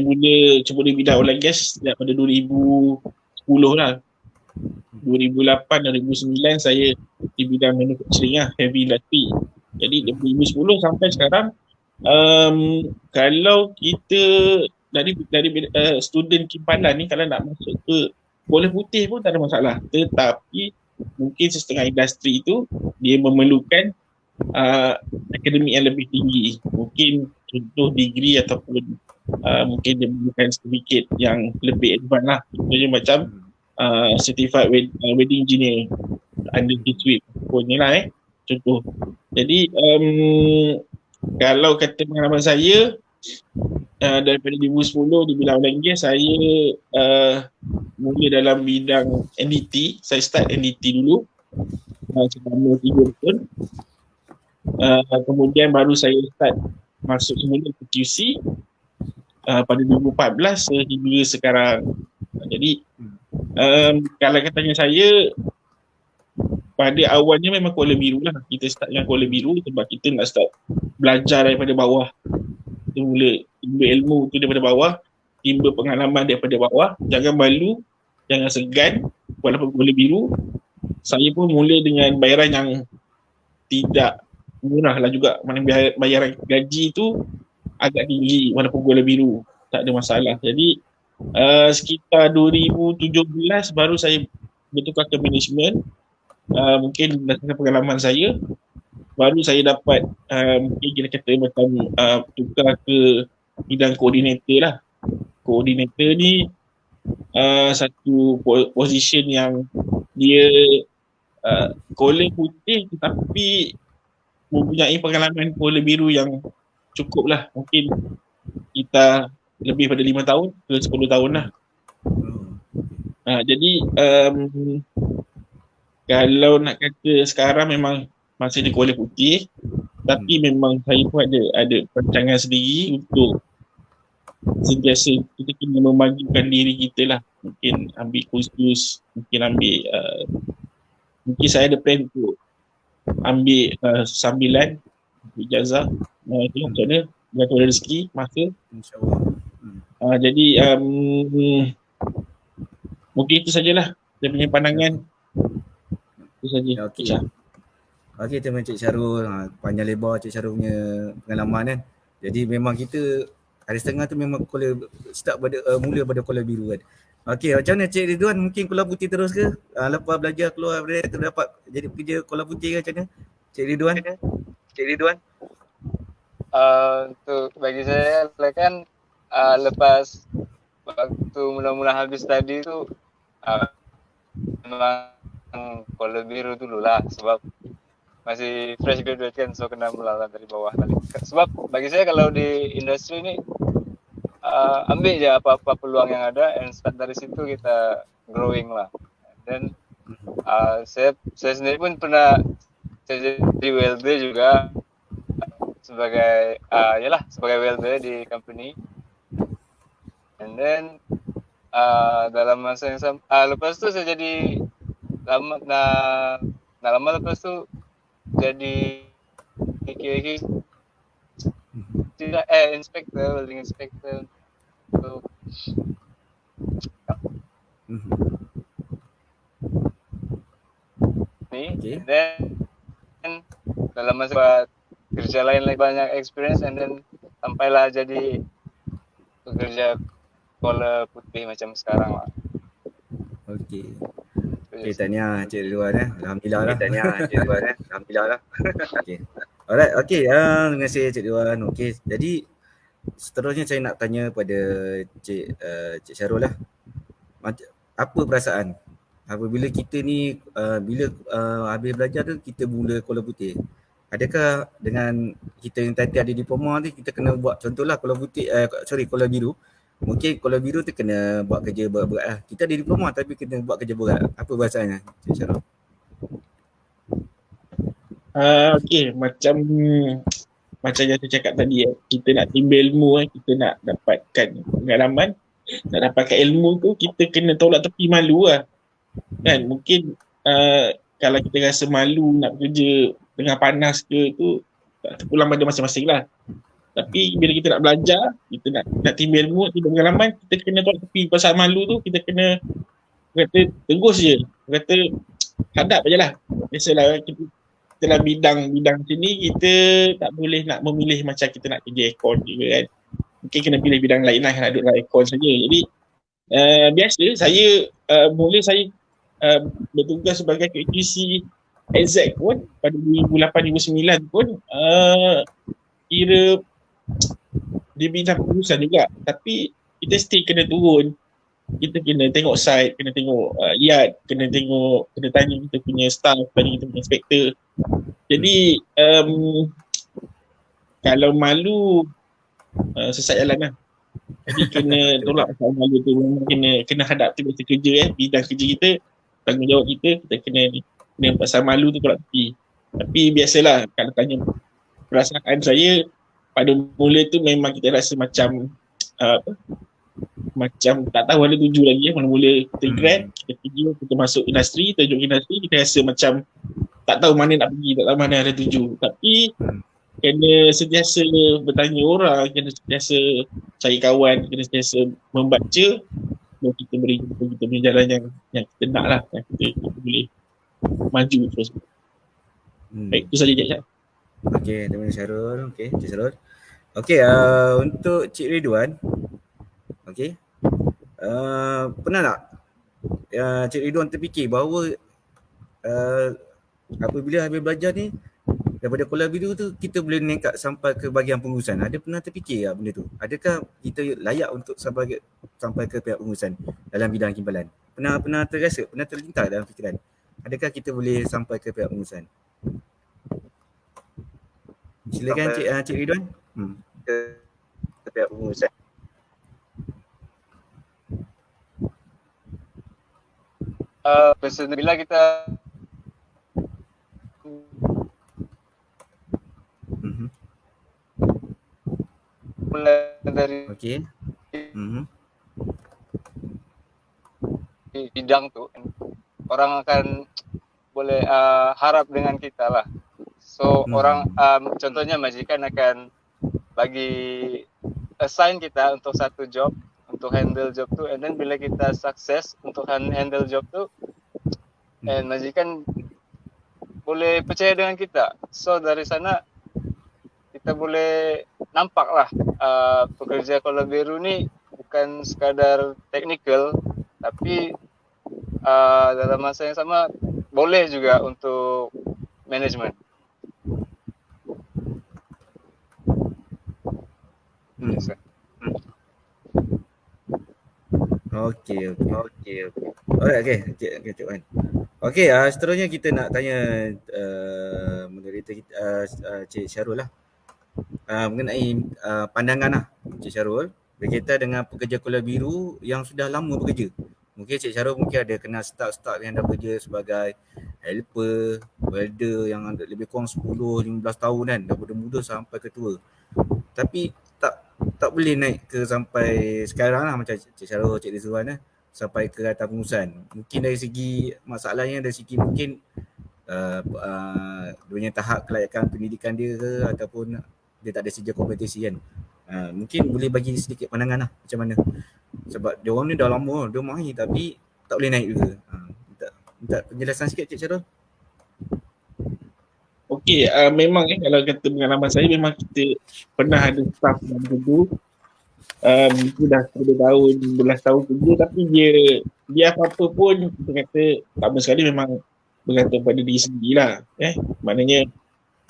mula cuba di bidang oil and gas daripada 2010 lah. 2008 dan 2009 saya di bidang manufacturing lah, heavy industry. Jadi dari 2010 sampai sekarang, kalau kita student Kimpalan ni kalau nak masuk ke bola putih pun tak ada masalah. Tetapi mungkin setengah industri itu dia memerlukan akademik yang lebih tinggi. Mungkin contoh degree ataupun mungkin dia memerlukan sedikit yang lebih advance lah. Contohnya macam certified wedding engineer under T-Sweep pun ni lah contoh. Jadi kalau kata pengalaman saya daripada 2010 di bidang oil and gas, saya mula dalam bidang NDT. Saya start NDT dulu selama 3 tahun. Kemudian baru saya start masuk semula ke QC pada 2014 hingga sekarang. Jadi kalau katanya saya, pada awalnya memang Kuala Biru lah. Kita start dengan Kuala Biru sebab kita nak start belajar daripada bawah. Kita mula timba ilmu tu daripada bawah, timba pengalaman daripada bawah. Jangan malu, jangan segan. Walaupun Kuala Biru, saya pun mula dengan bayaran yang tidak murah lah juga. Mana bayaran gaji tu agak tinggi walaupun Kuala Biru, tak ada masalah. Jadi sekitar 2017 baru saya bertukar ke management. Mungkin berdasarkan pengalaman saya, baru saya dapat mungkin kita kata macam tukar ke bidang koordinator lah. Koordinator ni satu position yang dia Kuala Putih tetapi mempunyai pengalaman Kuala Biru yang cukup lah. Mungkin kita lebih pada 5 tahun ke 10 tahun lah. Jadi kalau nak kata sekarang memang masih di Kuala Putih, tapi memang saya pun ada perancangan sendiri untuk sentiasa kita kena memajukan diri kita lah. Mungkin ambil kursus, mungkin mungkin saya ada plan untuk ambil sambilan ijazah, tengok macam mana bergantung rezeki masa. InsyaAllah. Jadi mungkin itu sajalah saya punya pandangan. Itu saja. Okey, terima Cik Syarul. Panjang lebar Cik Syarul punya pengalaman kan. Jadi memang kita hari setengah tu memang mula pada Kuala Biru kan. Okey, macam mana Cik Ridwan, mungkin Kuala Putih terus ke? Lepas belajar keluar dari terdapat jadi pekerja Kuala Putih ke macam mana? Cik Ridwan? Untuk bagi saya kan lepas waktu mula-mula habis tadi tu memang Kuala Biru dulu lah sebab masih fresh graduate kan, so kena mulakan dari bawah balik. Sebab bagi saya kalau di industri ni ambil je apa-apa peluang yang ada and start dari situ kita growing lah. Dan saya sendiri pun pernah jadi welder juga sebagai sebagai welder di company. And then dalam masa yang sama lepas tu saya jadi lama lepas tu jadi inspector, welding inspector untuk ni. Okay. Then dalam masa buat kerja lain lagi banyak experience and then sampailah jadi pekerja Kuala Putih macam sekarang lah. Okey. Tahniah Cik Ridwan Alhamdulillah lah. Okey. Alright, okey. Terima kasih Cik Ridwan. Okey. Jadi seterusnya saya nak tanya pada Cik Syarul lah. Apa perasaan apabila kita ni bila habis belajar tu kita mula Kuala Putih? Adakah dengan kita yang tadi ada diploma ni kita kena buat contohlah Kuala Biru. Mungkin Kuala Biru tu kena buat kerja berat lah. Kita ada diploma tapi kena buat kerja berat. Apa perasaannya Cik Syarul? Okey, macam yang saya cakap tadi kita nak timba ilmu kita nak dapatkan pengalaman, nak dapatkan ilmu tu kita kena tolak tepi malu lah. Kan mungkin kalau kita rasa malu nak kerja dengan panas ke tu terpulang pada masing-masing lah. Tapi bila kita nak belajar, kita nak timba ilmu, timba pengalaman, kita kena tolak tepi pasal malu tu, kita kena kata tegus je. Kata hadap je lah. Biasalah kita dalam bidang sini kita tak boleh nak memilih macam kita nak kerja aircon juga kan. mungkin kena pilih bidang lain lah, nak duduk dalam aircon saja. Jadi biasa saya mula saya bertugas sebagai QC exec pun pada 2008-2009 pun kira dia bidang pengurusan juga, tapi kita still kena turun, kita kena tengok site, kena tengok yard, kena tanya kita punya staff, tanya kita punya inspektor. Jadi kalau malu sesat jalan lah. Jadi kena tolak pasal malu tu, kena hadap tu biasa kerja bidang kerja kita, tanggungjawab kita kena pasal malu tu tolak tepi. Tapi biasalah kalau tanya perasaan saya pada mula tu memang kita rasa macam macam tak tahu ada tuju lagi mula-mula kita grad, kita pergi, kita masuk industri, kita duduk industri, kita rasa macam tak tahu mana nak pergi, tak tahu mana ada tuju. Tapi kena sentiasa bertanya orang, kena sentiasa cari kawan, kena sentiasa membaca, dan kita beri kita punya jalan yang kita nak lah, yang kita boleh maju terus. Baik, itu saja Cik Syah. Okey, terima kasih Syarul. Okey, Cik Syarul. Okey, untuk Cik Ridwan. Okey. Pernah tak Cik Ridwan terfikir bahawa apabila habis belajar ni daripada Kuala Biru tu kita boleh naik sampai ke bahagian pengurusan? Ada pernah terfikir benda tu? Adakah kita layak untuk sampai ke pihak pengurusan dalam bidang kimbalan? Pernah terasa, pernah terlintas dalam fikiran, adakah kita boleh sampai ke pihak pengurusan? Silakan Cik Ridwan. Ke pihak pengurusan. Bila kita mulai dari bidang tu, orang akan boleh harap dengan kita lah. So orang contohnya majikan akan bagi assign kita untuk satu job, untuk handle job tu, and then bila kita sukses untuk handle job tu, and majikan boleh percaya dengan kita. So dari sana kita boleh nampak lah pekerja Kuala Biru ni bukan sekadar technical, tapi dalam masa yang sama boleh juga untuk management. Okey. Alright, Cik Wan. Okey, seterusnya kita nak tanya moderator kita, Cik Syarul lah. Mengenai pandangan lah Cik Syarul berkaitan dengan pekerja Kuala Biru yang sudah lama bekerja. Mungkin Cik Syarul mungkin ada kenal staff yang dah bekerja sebagai helper, welder yang lebih kurang 10-15 tahun kan, daripada muda sampai ke tua. Tapi tak boleh naik ke sampai sekarang lah macam Cik Syarul, Cik Rizwan lah, sampai ke atas pengurusan. Mungkin dari segi masalahnya, dari segi mungkin dia punya tahap kelayakan pendidikan dia ke, ataupun dia tak ada sijil kompetisi kan. Mungkin boleh bagi sedikit pandangan lah macam mana. Sebab dia orang ni dah lama, dia mahir tapi tak boleh naik juga. Minta penjelasan sikit Cik Syarul. Okey, memang kalau kata pengalaman saya, memang kita pernah ada staff yang dulu mungkin dah 10 tahun, 12 tahun kerja, tapi dia apa-apa pun kita kata pertama sekali memang bergantung pada diri sendiri lah. Maknanya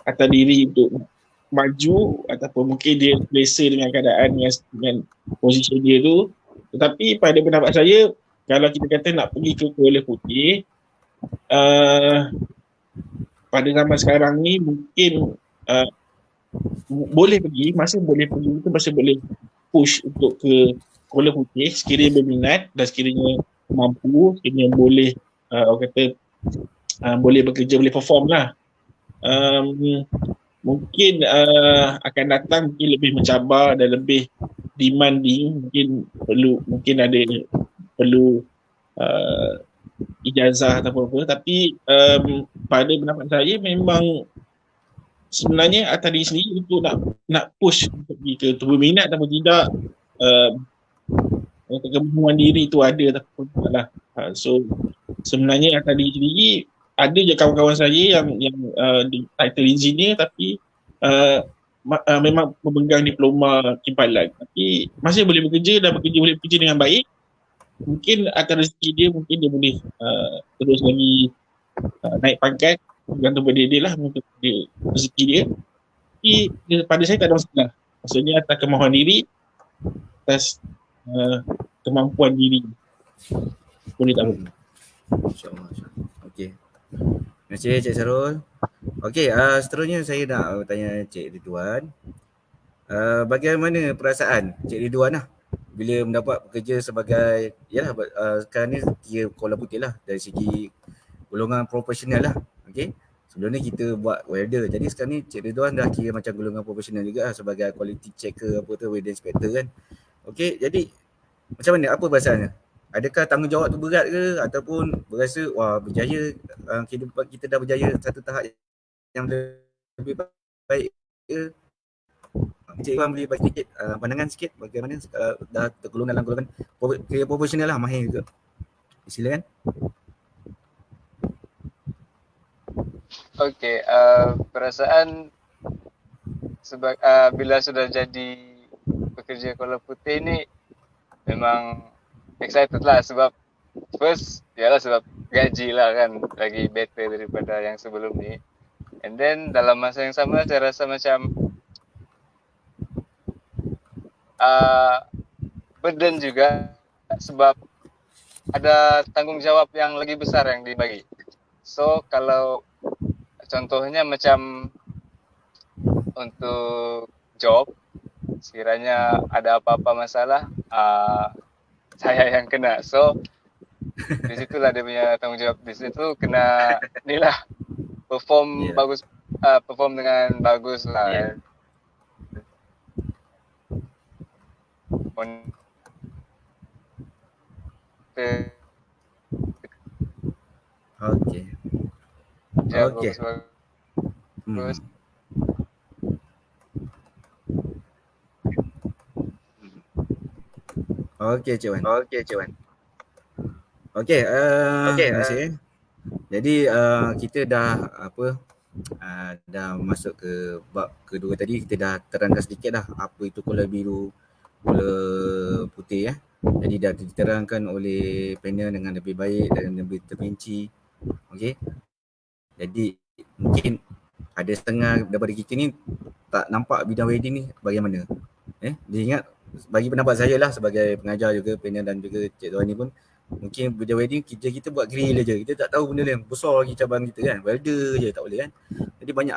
atas diri untuk maju, ataupun mungkin dia selesa dengan keadaan dengan posisi dia tu. Tetapi pada pendapat saya, kalau kita kata nak pergi ke Kuala Putih, pada zaman sekarang ni mungkin boleh pergi, masih boleh pergi, kita masih boleh push untuk ke Kuala Putih sekiranya berminat dan sekiranya mampu, sekiranya boleh orang kata boleh bekerja, boleh perform lah. Mungkin akan datang mungkin lebih mencabar dan lebih demanding, mungkin perlu ijazah atau apa, tapi pada pendapat saya memang sebenarnya atas diri sendiri untuk nak push untuk pergi ke tu, berminat atau tidak, kemampuan diri itu ada ataupun tidak lah. So sebenarnya atas diri sendiri. Ada je kawan-kawan saya yang di title engineer tapi memang memegang diploma kimpalan, tapi masih boleh bekerja dan boleh bekerja dengan baik. Mungkin atas rezeki dia, mungkin dia boleh terus lagi naik pangkat, bergantung pada dia lah untuk rezeki dia. Tapi pada saya tak ada masalah. Maksudnya atas kemahuan diri, atas kemampuan diri. Boleh tak boleh? InsyaAllah. Okey. Terima kasih Cik Sarul. Okey, seterusnya saya nak tanya Cik Ridwan. Bagaimana perasaan Cik Ridwan lah bila mendapat bekerja sebagai, sekarang ni kira Kuala Putih lah dari segi golongan profesional lah. Okey. Sebelum ni kita buat welder. Jadi sekarang ni Cik Ridwan dah kira macam golongan profesional juga lah, sebagai quality checker apa tu, welding inspector kan. Okey, jadi macam mana, apa perasaannya? Adakah tanggungjawab tu berat ke, ataupun berasa wah berjaya, kehidupan kita dah berjaya satu tahap yang lebih baik ke? Cik Ridwan boleh bagi sikit pandangan sikit bagaimana dah tergolong dalam golongan profesional lah, mahir juga. Silakan. Okey, perasaan bila sudah jadi pekerja Kuala Putih ni memang excited lah, sebab first ialah sebab gaji lah kan lagi better daripada yang sebelum ni. And then dalam masa yang sama saya rasa macam burden juga, sebab ada tanggungjawab yang lagi besar yang dibagi. So kalau contohnya macam untuk job, sekiranya ada apa-apa masalah, saya yang kena. So di situlah dia punya tanggungjawab. Di situ kena ni lah, perform bagus, perform dengan bagus lah. Okey. Okey. Bagus. Okey Cik Wan. Okey, terima kasih. Jadi kita dah dah masuk ke bab kedua tadi, kita dah terangkan sedikit dah apa itu Kuala Biru, Kuala Putih ya. Jadi dah diterangkan oleh panel dengan lebih baik dan lebih terperinci. Okey. Jadi mungkin ada setengah daripada kita ni tak nampak bidang wedding ni bagaimana. Dia ingat, bagi pendapat saya lah sebagai pengajar juga, panel dan juga Cik Tuan ni pun, mungkin bidang wedding kita buat grill je. Kita tak tahu benda lain. Besar lagi cabang kita kan. Welder je tak boleh kan. Jadi banyak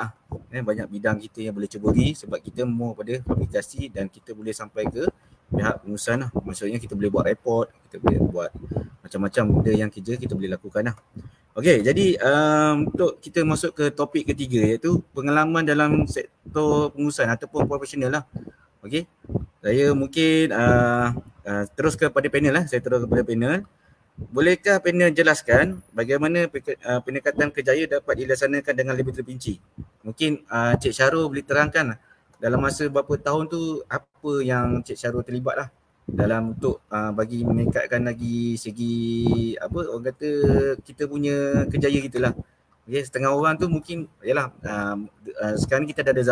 banyak bidang kita yang boleh ceburi, sebab kita more pada fabrikasi dan kita boleh sampai ke pihak pengurusan lah. Maksudnya kita boleh buat report, kita boleh buat macam-macam benda yang kerja kita boleh lakukan lah. Okey, jadi untuk kita masuk ke topik ketiga, iaitu pengalaman dalam sektor pengurusan ataupun profesional lah. Okey, saya mungkin terus kepada panel lah. Saya terus kepada panel. Bolehkah panel jelaskan bagaimana pendekatan kerjaya dapat dilaksanakan dengan lebih terperinci? Mungkin Cik Syarul boleh terangkan dalam masa berapa tahun tu apa yang Cik Syarul terlibat lah dalam untuk bagi meningkatkan lagi segi orang kata kita punya kerjaya kita lah. Okay, setengah orang tu mungkin yalah sekarang kita dah ada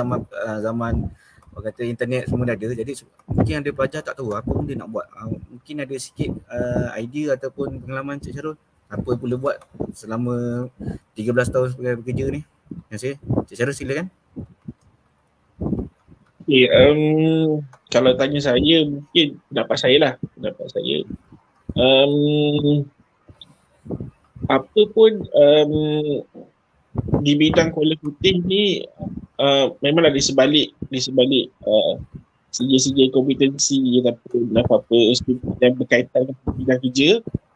zaman orang kata internet semua dah ada, jadi mungkin ada pelajar tak tahu apa benda nak buat. Mungkin ada sikit idea ataupun pengalaman Cik Syarul apa yang boleh buat selama 13 tahun sebagai bekerja ni. Terima kasih. Cik Syarul silakan. Okay, kalau tanya saya, mungkin pendapat saya. Apa pun di bidang Kuala Putih ni memanglah di sebalik segi-segi kompetensi ataupun apa-apa yang berkaitan dengan bidang kerja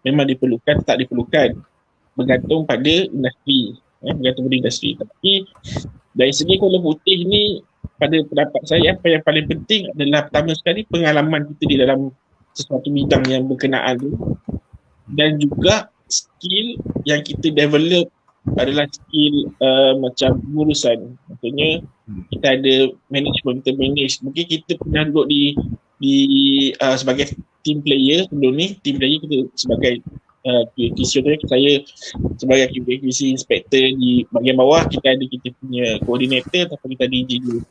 memang diperlukan, tak diperlukan, bergantung pada industri, Tapi dari segi Kuala Putih ni, pada pendapat saya, apa yang paling penting adalah pertama sekali pengalaman kita di dalam sesuatu bidang yang berkenaan tu, dan juga skill yang kita develop adalah skill macam pengurusan. Maksudnya kita ada management, kita manage. Mungkin kita pernah duduk di sebagai team player sebelum ni. Team player kita sebagai contohnya saya sebagai QC inspector di bahagian bawah, kita ada kita punya coordinator ataupun kita ada engineer.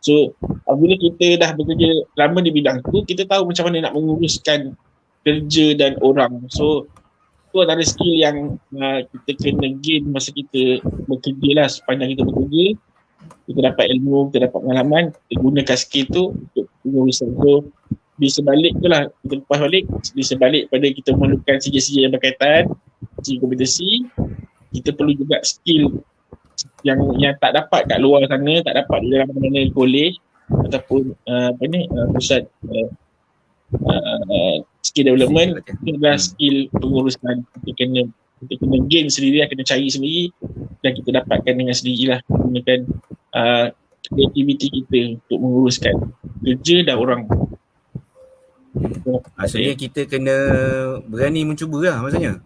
So bila kita dah bekerja lama di bidang tu, kita tahu macam mana nak menguruskan kerja dan orang. So tu antara skill yang kita kena gain masa kita bekerja lah. Sepanjang kita bekerja, kita dapat ilmu, kita dapat pengalaman, kita gunakan skill tu untuk pengurusan. So di sebalik tu lah, kita lepas balik, di sebalik pada kita memerlukan sijil-sijil yang berkaitan, sijil kompetensi, kita perlu juga skill yang tak dapat kat luar sana, tak dapat di dalam mana college ataupun pusat skill development. Itu adalah skill pengurusan. Kita kena gain sendiri, kena cari sendiri dan kita dapatkan dengan sendiri lah, menggunakan kreativiti kita untuk menguruskan kerja dan orang. Maksudnya kita kena berani mencuba lah maksudnya.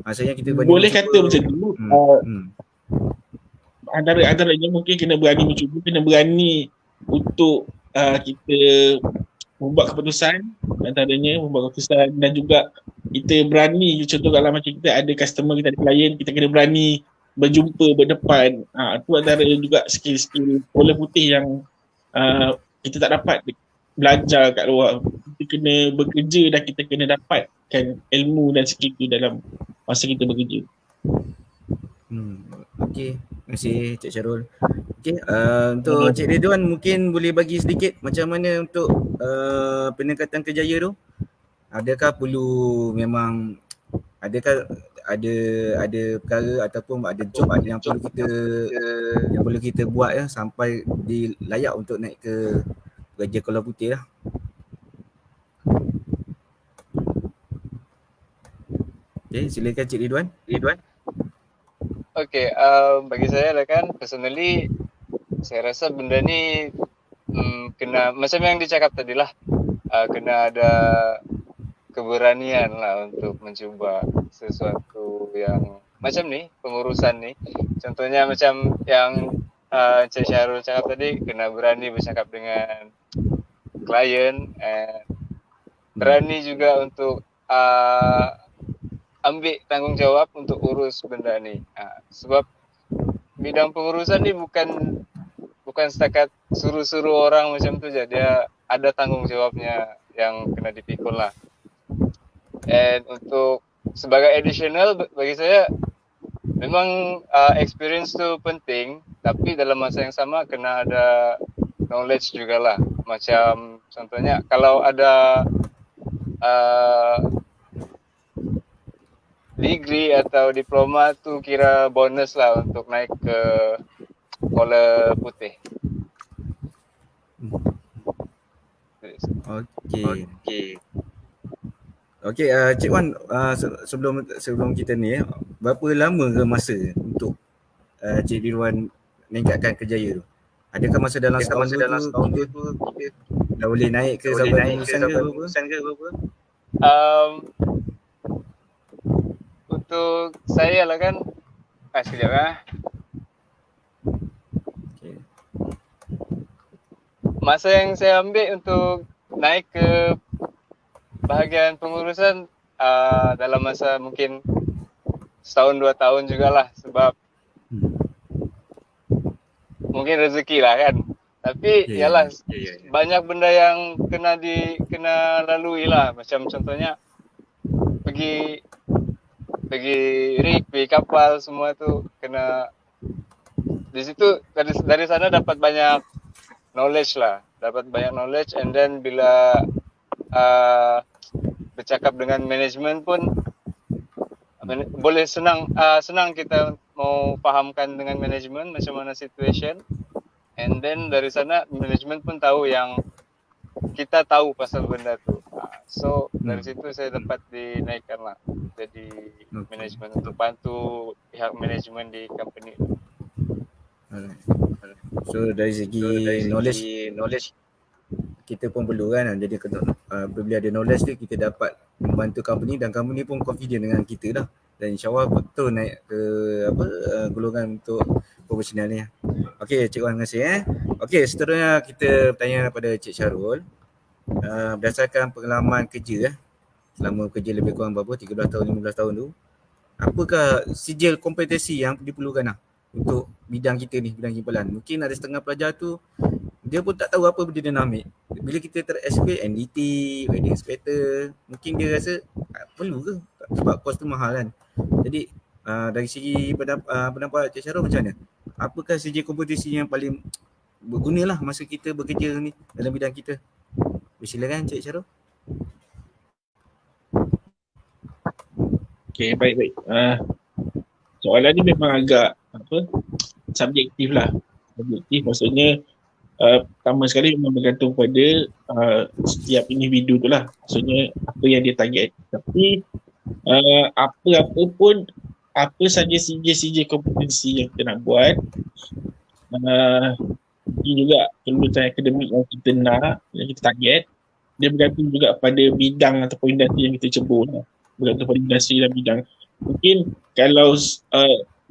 Maksudnya kita berani boleh mencuba. kata macam tu. Antaranya mungkin kena berani mencuba, kena berani untuk kita membuat keputusan, antaranya membuat keputusan, dan juga kita berani, contoh kalau macam kita ada customer, kita ada klien, kita kena berani berjumpa, berdepan. Itu antara juga skill-skill bola putih yang kita tak dapat belajar kat luar. Kita kena bekerja dan kita kena dapatkan ilmu dan skill tu dalam masa kita bekerja. Okey, terima kasih Cik Syarul. Okey, untuk Cik Ridwan mungkin boleh bagi sedikit macam mana untuk pendekatan kerjaya tu? Adakah perlu memang, adakah ada perkara ataupun ada job yang perlu kita buat ya sampai layak untuk naik ke kerja kolam putih lah? Okay, silakan Cik Ridwan. Okay, bagi saya lah kan, personally saya rasa benda ni kena macam yang dicakap tadi lah, kena ada keberanian lah untuk mencuba sesuatu yang macam ni, pengurusan ni. Contohnya macam yang Cik Syarul cakap tadi, kena berani bercakap dengan klien, berani juga untuk ambil tanggungjawab untuk urus benda ni. Sebab bidang pengurusan ni bukan setakat suruh-suruh orang macam tu je, dia ada tanggungjawabnya yang kena dipikul lah. And untuk sebagai additional, bagi saya memang experience tu penting, tapi dalam masa yang sama kena ada knowledge jugalah. Macam contohnya kalau ada degree atau diploma tu kira bonus lah untuk naik ke kolam putih. Okey, Cik Wan, sebelum kita ni, berapa lama ke masa untuk Cik Ridwan meningkatkan kerjaya tu? Adakah masa dalam setahun tu kita dah boleh naik ke sampai pengurusan ke berapa? Untuk saya lah kan, sekejap Okay. Masa yang saya ambil untuk naik ke bahagian pengurusan dalam masa mungkin setahun 2 tahun jugalah, sebab mungkin rezeki lah kan. Tapi yalah, banyak benda yang kena lalui lah. Macam contohnya pergi rig, pergi kapal, semua tu kena di situ. Dari sana dapat banyak knowledge lah, and then bila bercakap dengan manajemen pun boleh senang kita mau fahamkan dengan manajemen macam mana situation, and then dari sana manajemen pun tahu yang kita tahu pasal benda tu. So dari situ saya dapat dinaikkan lah jadi manajemen untuk bantu pihak manajemen di company. So dari segi knowledge kita pun perlu kan, jadi bila ada knowledge tu kita dapat membantu company dan company pun confident dengan kita lah, dan insyaAllah betul naik ke golongan untuk profesional ni. Okey Cik Wan, terima kasih. Okey, seterusnya kita bertanya kepada Cik Syarul. Berdasarkan pengalaman kerja selama kerja lebih kurang berapa, 13 tahun 15 tahun tu, apakah sijil kompetensi yang diperlukan lah untuk bidang kita ni, bidang himpunan. Mungkin ada setengah pelajar tu dia pun tak tahu apa benda dia nak ambil. Bila kita ter-explain NDT, wedding inspector, mungkin dia rasa perlu ke? Sebab kos tu mahal kan. Jadi dari segi pendapat Cik Syarul macam mana? Apakah saja kompetisi yang paling berguna lah masa kita bekerja ni dalam bidang kita? Silakan Cik Syarul. Okay, baik. Soalan ni memang agak subjektif lah. Subjektif maksudnya pertama sekali memang bergantung pada setiap individu tu lah. Maksudnya apa yang dia target. Tapi apa-apa pun, apa saja CJ kompetensi yang kita nak buat, ini juga kelulusan akademik yang kita nak, yang kita target, dia bergantung juga pada bidang ataupun industri yang kita cebur lah. Bergantung pada industri dan bidang. Mungkin kalau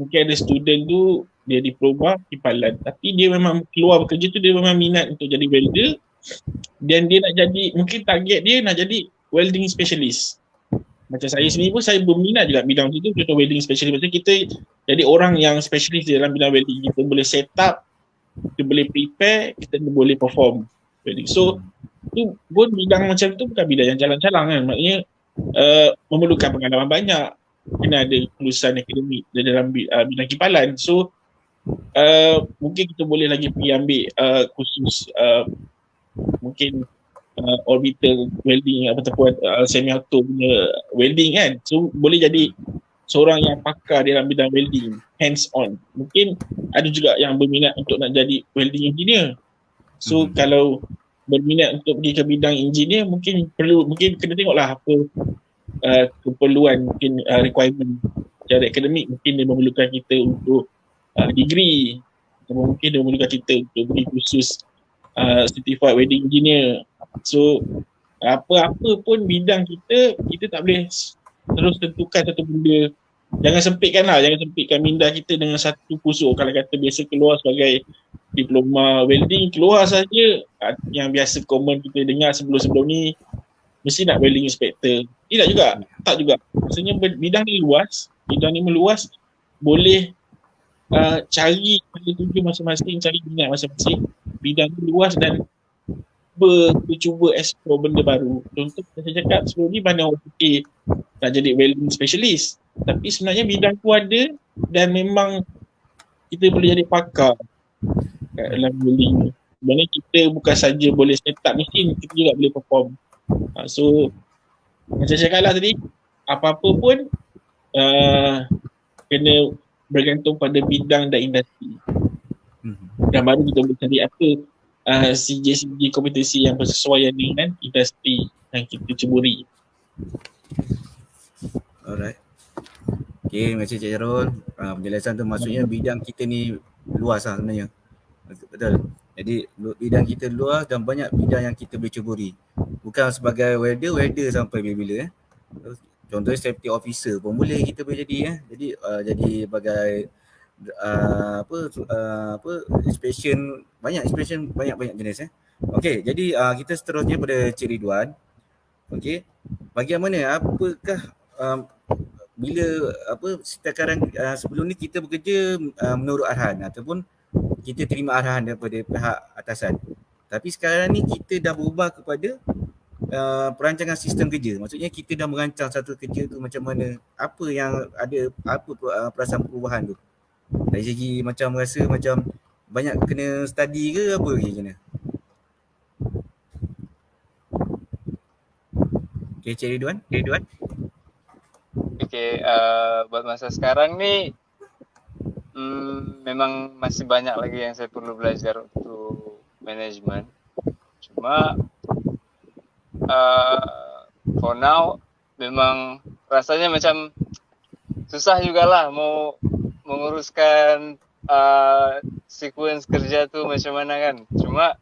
mungkin ada student tu dia diploma kipalan, tapi dia memang keluar bekerja tu dia memang minat untuk jadi welder, dan dia nak jadi, mungkin target dia nak jadi welding specialist. Macam saya sendiri pun saya berminat juga bidang itu, contoh welding specialist. Maksudnya kita jadi orang yang specialist dalam bidang welding. Kita boleh set up, kita boleh prepare, kita boleh perform welding. So tu pun bidang macam tu bukan bidang yang jalan-jalan kan. Maknanya memerlukan pengalaman banyak, kena ada kelulusan akademik dalam bidang kipalan. So mungkin kita boleh lagi pergi ambil khusus mungkin orbital welding ataupun semi-auto punya welding kan. So boleh jadi seorang yang pakar dalam bidang welding, hands on. Mungkin ada juga yang berminat untuk nak jadi welding engineer. So kalau berminat untuk pergi ke bidang engineer, mungkin kena tengoklah apa keperluan, mungkin requirement secara akademik. Mungkin dia memerlukan kita untuk degree, atau mungkin dia memerlukan kita untuk beri khusus certified wedding engineer. So apa-apa pun bidang kita tak boleh terus tentukan satu benda. Jangan sempitkan minda kita dengan satu pusuk. Kalau kata biasa keluar sebagai diploma welding, keluar saja yang biasa common kita dengar sebelum ni, mesti nak welding inspector. Tak juga. Maksudnya bidang ni meluas, boleh cari pada tuju masing-masing, cari minat masing-masing. Bidang ni luas dan cuba explore benda baru. Contoh saya cakap sebelum ni, mana orang fikir nak jadi welding specialist, tapi sebenarnya bidang tu ada dan memang kita boleh jadi pakar dalam welding. Sebenarnya kita bukan saja boleh set up mesin, kita juga boleh perform. So macam saya cakap lah tadi, apa-apa pun kena bergantung pada bidang dan industri. Dan baru kita boleh cari apa CJ kompetensi yang bersesuaian dengan industri yang kita ceburi. Alright. Okay, terima kasih Cik Syarul. Penjelasan tu maksudnya bidang kita ni luas lah sebenarnya. Betul. Jadi bidang kita luas dan banyak bidang yang kita boleh ceburi. Bukan sebagai welder sampai bila-bila. Contohnya safety officer pun boleh kita boleh jadi. Jadi jadi sebagai inspection, banyak jenis. Okey, jadi kita seterusnya pada Cik Ridwan. Okey, bagaimana, apakah bila sekarang sebelum ni kita bekerja menurut arahan ataupun kita terima arahan daripada pihak atasan. Tapi sekarang ni kita dah berubah kepada perancangan sistem kerja. Maksudnya kita dah merancang satu kerja tu macam mana, apa yang ada, apa perasaan perubahan tu. Dari segi macam rasa macam banyak kena study ke apa lagi kena? Okay, Cik Ridwan. Okay, buat masa sekarang ni memang masih banyak lagi yang saya perlu belajar untuk management. Cuma for now memang rasanya macam susah jugalah mau menguruskan sequence kerja tu macam mana kan. Cuma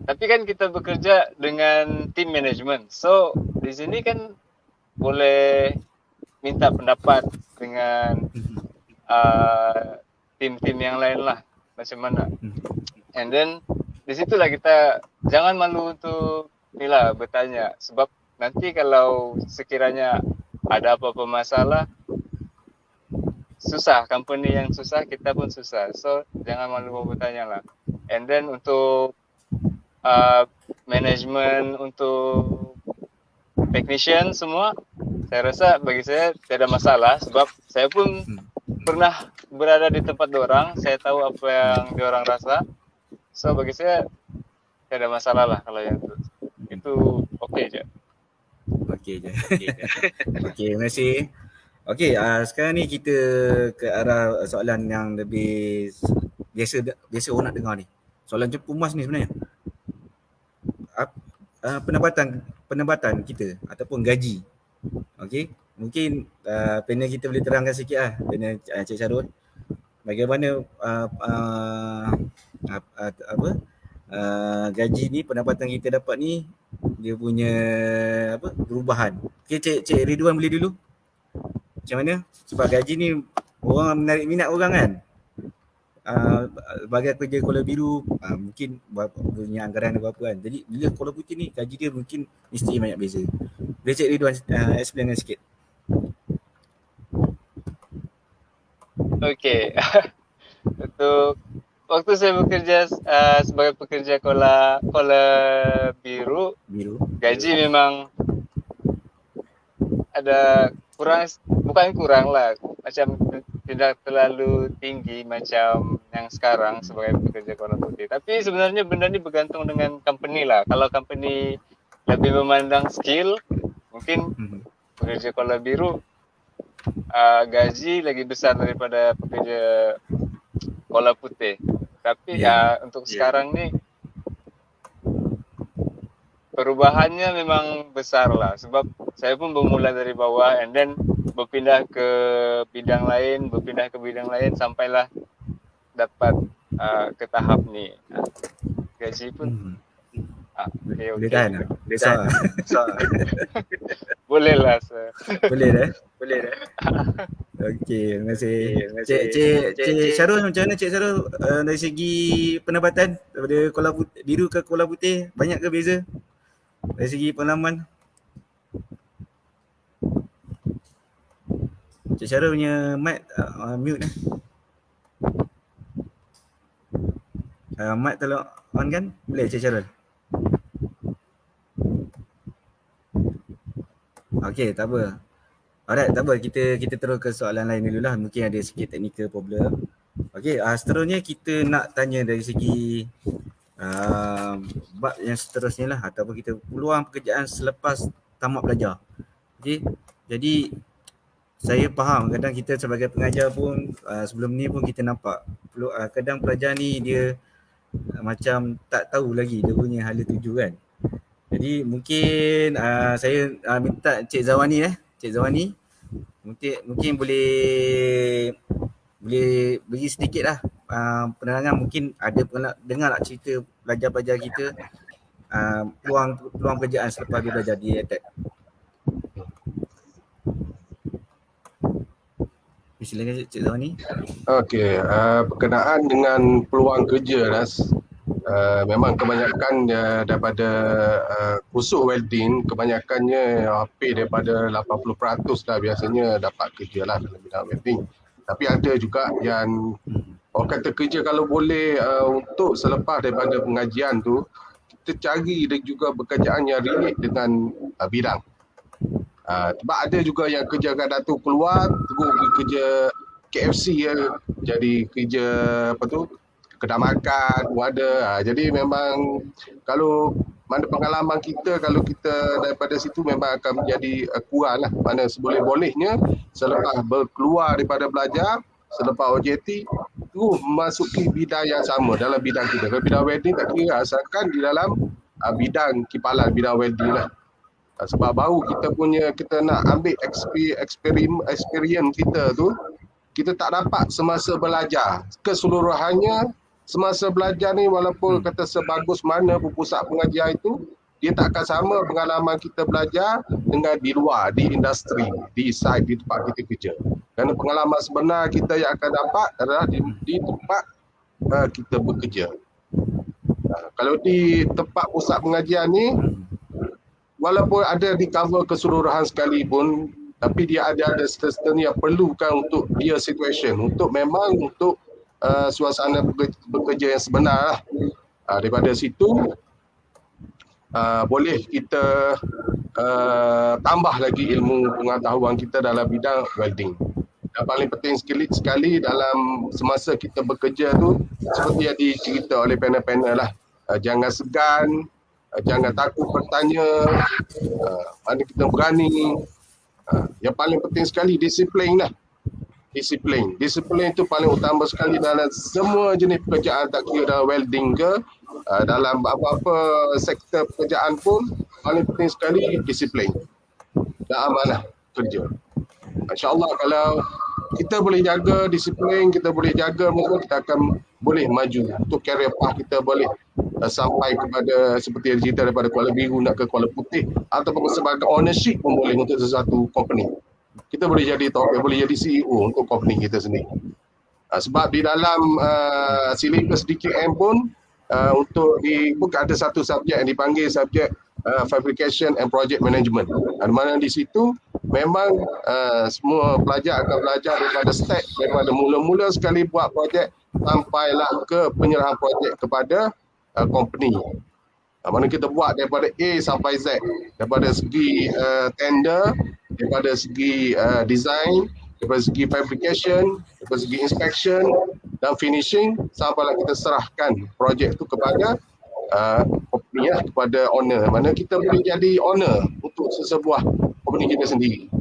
tapi kan kita bekerja dengan team management. So di sini kan boleh minta pendapat dengan tim-tim yang lain lah macam mana. And then di situlah kita jangan malu untuk bertanya, sebab nanti kalau sekiranya ada apa-apa masalah, susah, company yang susah, kita pun susah. So jangan malu bertanya lah. And then untuk management, untuk technician semua, saya rasa bagi saya tidak ada masalah sebab saya pun pernah berada di tempat diorang, saya tahu apa yang diorang rasa. So bagi saya tidak ada masalah lah kalau yang itu okey je. Okey je. Okey, terima kasih. Okey, sekarang ni kita ke arah soalan yang lebih biasa orang nak dengar ni. Soalan cukup puas ni sebenarnya. Pendapatan kita ataupun gaji. Okey, mungkin panel kita boleh terangkan sikit lah, panel Cik Syarul. Bagaimana gaji ni, pendapatan kita dapat ni, dia punya perubahan. Okey, Cik Ridwan boleh dulu. Macam mana? Sebab gaji ni orang menarik minat orang kan. Sebagai kerja Kuala Biru, mungkin punya anggaran berapa kan. Jadi bila Kuala Putih ni gaji dia mungkin mesti banyak beza. Boleh Cik Ridwan explainkan sikit. Okey. Untuk waktu saya bekerja sebagai pekerja Kuala Biru, gaji memang ada bukan kurang lah, macam tidak terlalu tinggi macam yang sekarang sebagai pekerja Kuala Putih. Tapi sebenarnya benda ni bergantung dengan company lah. Kalau company lebih memandang skill, mungkin pekerja Kuala Biru gaji lagi besar daripada pekerja Kuala Putih. Tapi untuk sekarang ni perubahannya memang besar lah sebab saya pun bermula dari bawah and then berpindah ke bidang lain sampailah dapat ke tahap ni. Gaji pun okay. Boleh tahan tak? Boleh lah. Boleh dah? Boleh dah. Okey, terima kasih. Cik Syarul, macam mana Cik Syarul dari segi pendapatan daripada Kuala Biru ke Kuala Putih, banyak ke beza dari segi pengalaman? Cik Syarul punya mic mute eh. Mic tolong on kan? Boleh Cik Syarul? Okey, tak apa. Alright, tak apa. Kita terus ke soalan lain dululah. Mungkin ada sikit technical problem. Okey, seterusnya kita nak tanya dari segi bab yang seterusnya lah, ataupun kita peluang pekerjaan selepas tamat pelajar. Okey, jadi saya faham kadang kita sebagai pengajar pun sebelum ni pun kita nampak kadang pelajar ni dia macam tak tahu lagi dia punya hala tuju kan. Jadi mungkin saya minta Cik Zawani Cik Zawani mungkin boleh bagi sedikit lah penerangan. Mungkin ada pernah dengar tak cerita pelajar-pelajar kita peluang pekerjaan selepas dia belajar di EdTech. Silakan Cik Zawani. Okey, berkenaan dengan peluang kerja memang kebanyakan daripada khusus welding, kebanyakannya hampir daripada 80% lah biasanya dapat kerja lah dalam bidang welding. Tapi ada juga yang orang kata kerja kalau boleh untuk selepas daripada pengajian tu, kita cari dan juga pekerjaan yang relate dengan bidang. Sebab ada juga yang kerja kat tu keluar, terus pergi kerja KFC jadi kerja kedai makan, ada. Jadi memang kalau mana pengalaman kita, kalau kita daripada situ memang akan menjadi kurang lah. Mana seboleh-bolehnya selepas berkeluar daripada belajar, selepas OJT, tu memasuki bidang yang sama dalam bidang kita. Kalau bidang welding tak kira, asalkan di dalam bidang kipalan, bidang welding lah. Sebab baru kita nak ambil experience kita tu, kita tak dapat semasa belajar. Keseluruhannya semasa belajar ni walaupun kata sebagus mana pun pusat pengajian itu, dia tak akan sama pengalaman kita belajar dengan di luar, di industri, di site, di tempat kita kerja. Kerana pengalaman sebenar kita yang akan dapat adalah di tempat kita bekerja. Kalau di tempat pusat pengajian ni, walaupun ada di cover keseluruhan sekalipun, tapi dia ada certain yang perlukan untuk dia situation, untuk memang untuk suasana bekerja yang sebenar lah. Daripada situ boleh kita tambah lagi ilmu pengetahuan kita dalam bidang welding. Yang paling penting sekali dalam semasa kita bekerja tu, seperti yang dicerita oleh panel-panel lah, jangan segan, jangan takut bertanya, mana kita berani. Yang paling penting sekali disiplin lah. Disiplin itu paling utama sekali dalam semua jenis pekerjaan, tak kira dalam welding ke, dalam apa-apa sektor pekerjaan pun, paling penting sekali disiplin dan amanah kerja. InsyaAllah kalau kita boleh jaga disiplin, kita boleh jaga, maka kita akan boleh maju untuk career path kita, boleh sampai kepada seperti yang cerita daripada Kuala Biru nak ke Kuala Putih, ataupun sebagai ownership pun boleh untuk sesuatu company. Kita boleh jadi boleh jadi CEO untuk company kita sendiri. Sebab di dalam syllabus DKM pun untuk bukan ada satu subjek yang dipanggil subjek fabrication and project management. Di mana di situ memang semua pelajar akan belajar daripada step, daripada mula-mula sekali buat projek sampailah ke penyerahan projek kepada company. Mana kita buat daripada A sampai Z, daripada segi tender, daripada segi design, daripada segi fabrication, daripada segi inspection dan finishing, sampailah kita serahkan projek tu kepada company lah, kepada owner. Mana kita boleh jadi owner untuk sesebuah company kita sendiri.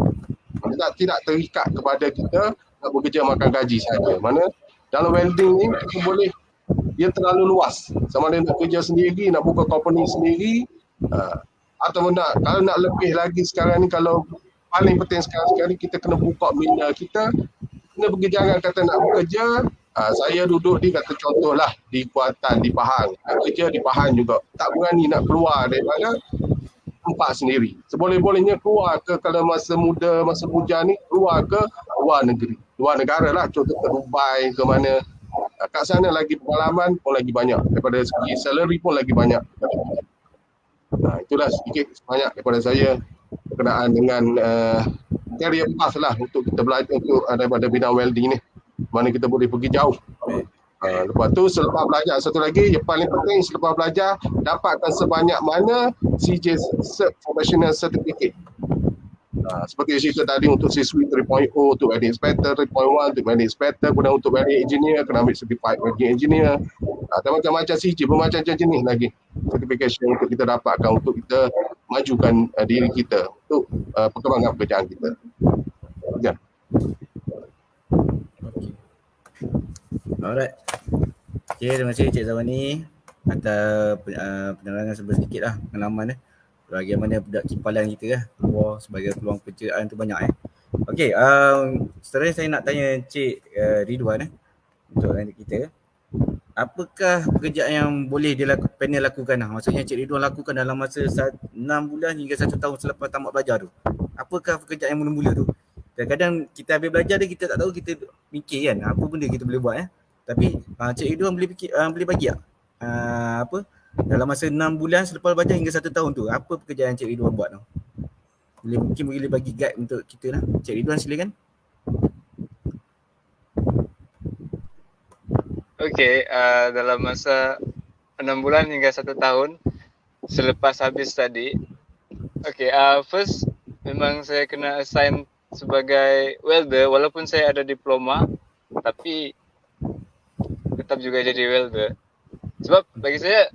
Mana tidak terikat kepada kita nak bekerja makan gaji saja. Mana dalam welding ni kita boleh, dia terlalu luas. Sama ada nak kerja sendiri, nak buka company sendiri, atau kalau nak lebih lagi sekarang ni, kalau paling penting sekali kita kena buka minda kita, kena pergi, jangan kata nak bekerja. Saya duduk di, kata contohlah, di Kuantan, di Pahang. Nak kerja di Pahang juga. Tak berani nak keluar daripada tempat sendiri. Seboleh-bolehnya keluar ke, kalau masa muda, masa bujang ni, keluar ke luar negeri. Luar negara lah, contoh ke Dubai, ke mana. Kat sana lagi pengalaman pun lagi banyak. Daripada segi salary pun lagi banyak. Itulah sedikit sebanyak daripada saya berkenaan dengan career path lah untuk kita belajar untuk daripada bidang welding ni. Mana kita boleh pergi jauh. Lepas tu selepas belajar, satu lagi yang paling penting selepas belajar, dapatkan sebanyak mana CJ Professional Certificate. Seperti yang cerita tadi, untuk siswi 3.0, untuk welding inspector, 3.1 untuk welding inspector, kemudian untuk welding engineer, kena ambil certified welding engineer, dan macam-macam CJ, bermacam-macam jenis lagi certification untuk kita dapatkan, untuk kita majukan diri kita untuk perkembangan pekerjaan kita. Ya. Alright. Okay, terima kasih Cik Zawani atas penerangan sedikit lah pengalaman bagaimana budak kipalan kita keluar sebagai peluang pekerjaan tu banyak Okey, seterusnya saya nak tanya Cik Ridwan untuk kita. Apakah pekerjaan yang boleh panel lakukan maksudnya Cik Ridwan lakukan dalam masa 6 bulan hingga 1 tahun selepas tamat belajar tu? Apakah pekerjaan yang mula-mula tu? Kadang-kadang kita habis belajar dia, kita tak tahu, kita fikir kan apa benda kita boleh buat Tapi Cik Ridwan boleh bagi tak? Dalam masa 6 bulan selepas belajar hingga 1 tahun tu, apa pekerjaan Cik Ridwan buat tu? Mungkin boleh bagi guide untuk kita lah. Cik Ridwan silakan. Okey, dalam masa 6 bulan hingga 1 tahun selepas habis tadi. Okey, first memang saya kena assign sebagai welder, walaupun saya ada diploma tapi tetap juga jadi welder. Sebab bagi saya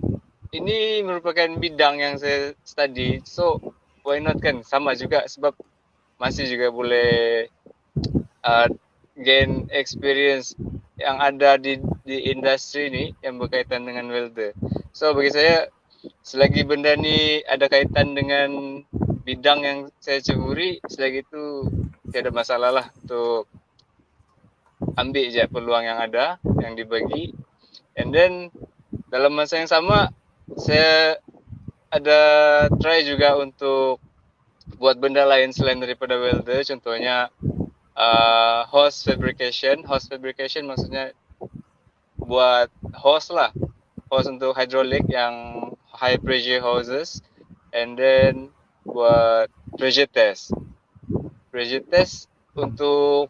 ini merupakan bidang yang saya study, so why not kan, sama juga sebab masih juga boleh gain experience yang ada di industri ni yang berkaitan dengan welder. So bagi saya, selagi benda ni ada kaitan dengan bidang yang saya ceburi, selagi itu tiada masalah lah untuk ambil je peluang yang ada, yang dibagi. And then dalam masa yang sama, saya ada try juga untuk buat benda lain selain daripada welder. Contohnya hose fabrication. Hose fabrication maksudnya buat hose lah, hose untuk hydraulic yang high pressure hoses, and then buat pressure test. pressure test untuk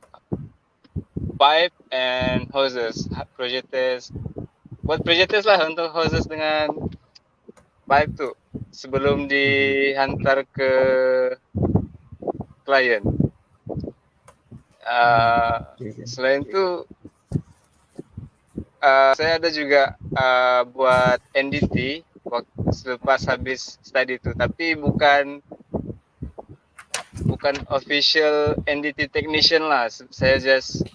pipe and hoses. Pressure test, buat pressure test lah untuk hoses dengan pipe tu sebelum dihantar ke klien. Selain tu saya ada juga buat NDT selepas habis study tu, tapi bukan official NDT technician lah. Saya just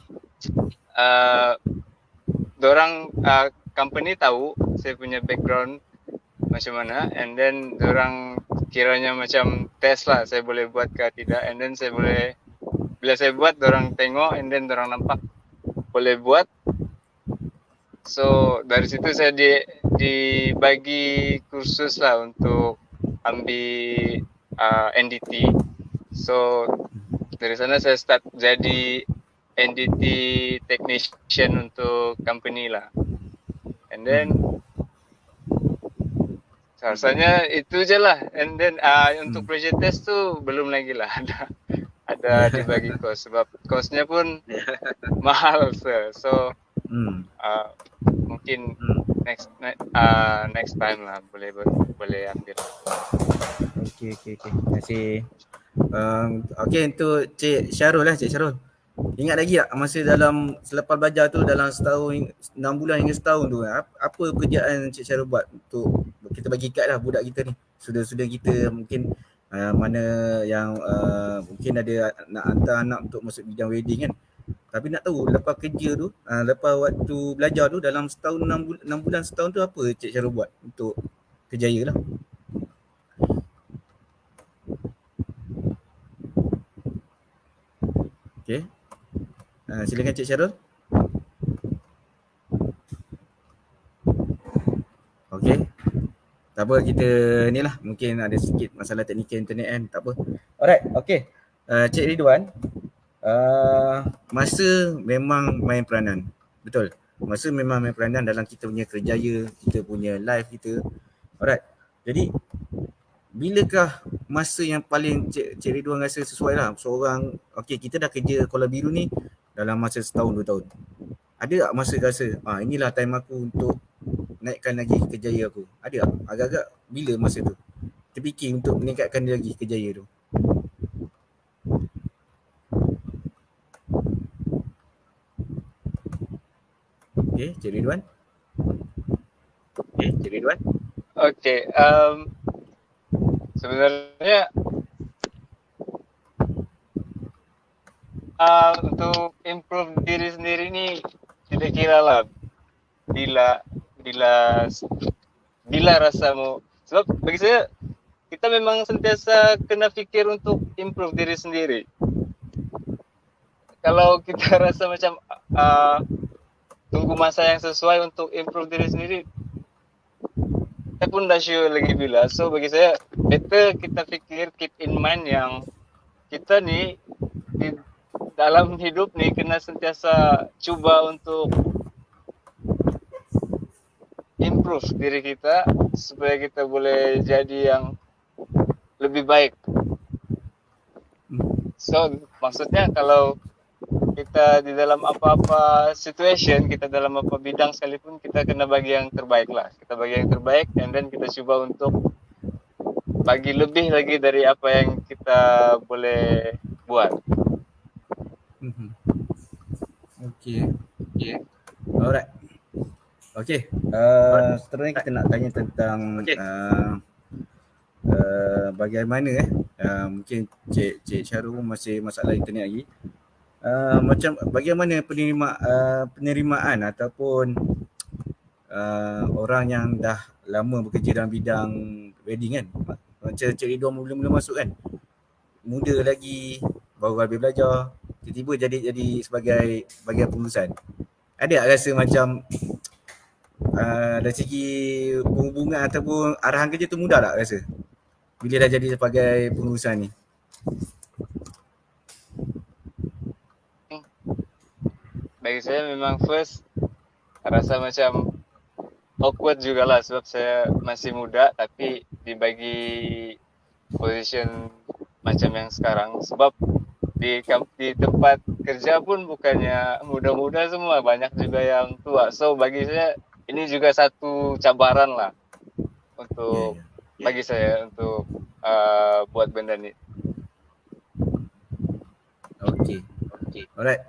dorang company tahu saya punya background macam mana, and then dorang kiranya macam test lah saya boleh buat ke tidak, and then saya boleh, bila saya buat dorang tengok, and then dorang nampak boleh buat. So dari situ saya dibagi kursus lah untuk ambil NDT. So dari sana saya start jadi NDT technician untuk company lah. And then rasanya itu je lah. And then untuk pressure test tu belum lagi lah ada dibagi kos, sebab kosnya pun mahal sir. So mungkin next time lah boleh ambil. Okey. Terima kasih. Okey, untuk Cik Syarul lah, Cik Syarul. Ingat lagi tak masa selepas belajar tu dalam setahun, 6 bulan hingga setahun tu, apa pekerjaan Cik Syarul buat untuk kita bagi kat lah budak kita ni, student kita mungkin mana yang mungkin ada nak hantar anak untuk masuk bidang wedding kan. Tapi nak tahu lepas kerja tu, lepas waktu belajar tu dalam setahun 6 bulan setahun tu apa Cik Syarul buat untuk kerjaya lah. Okey. Silakan Cik Syarul. Okey. Tak apa, kita ni lah mungkin ada sikit masalah teknikal internet kan, tak apa. Alright, okey. Cik Ridwan, masa memang main peranan. Betul. Masa memang main peranan dalam kita punya kerjaya, kita punya life kita. Alright. Jadi bilakah masa yang paling Cik Ridwan rasa sesuai lah seorang, okey kita dah kerja Kuala Biru ni dalam masa setahun 2 tahun. Ada tak masa rasa inilah time aku untuk naikkan lagi kerjaya aku? Ada tak? Agak-agak bila masa tu terfikir untuk meningkatkan lagi kerjaya tu? Okey, Cik Ridwan. Okey, sebenarnya untuk improve diri sendiri ni tidak kira lah bila rasamu, sebab bagi saya kita memang sentiasa kena fikir untuk improve diri sendiri. Kalau kita rasa macam tunggu masa yang sesuai untuk improve diri sendiri, saya pun dah sure lagi bila. So bagi saya better kita fikir, keep in mind yang kita ni di dalam hidup ni kena sentiasa cuba untuk improve diri kita supaya kita boleh jadi yang lebih baik. So maksudnya kalau kita di dalam apa-apa situation, kita dalam apa bidang sekalipun, kita kena bagi yang terbaik lah. Kita bagi yang terbaik, and then kita cuba untuk bagi lebih lagi dari apa yang kita boleh buat. Okay. Alright. Okay. Seterusnya kita nak tanya tentang bagaimana mungkin Cik Syarul masih masalah internet lagi. Macam bagaimana penerimaan ataupun orang yang dah lama bekerja dalam bidang wedding kan, macam Cik Ridwan mula-mula masuk kan, muda lagi, baru habis belajar, tiba-tiba jadi sebagai bahagian pengurusan. Ada tak rasa macam dari segi penghubungan ataupun arahan kerja tu mudah tak rasa bila dah jadi sebagai pengurusan ni? Bagi saya memang first rasa macam awkward jugalah, sebab saya masih muda tapi dibagi position macam yang sekarang. Sebab di tempat kerja pun bukannya muda-muda semua, banyak juga yang tua. So bagi saya ini juga satu cabaran lah untuk bagi saya untuk buat benda ni. Okey. Alright.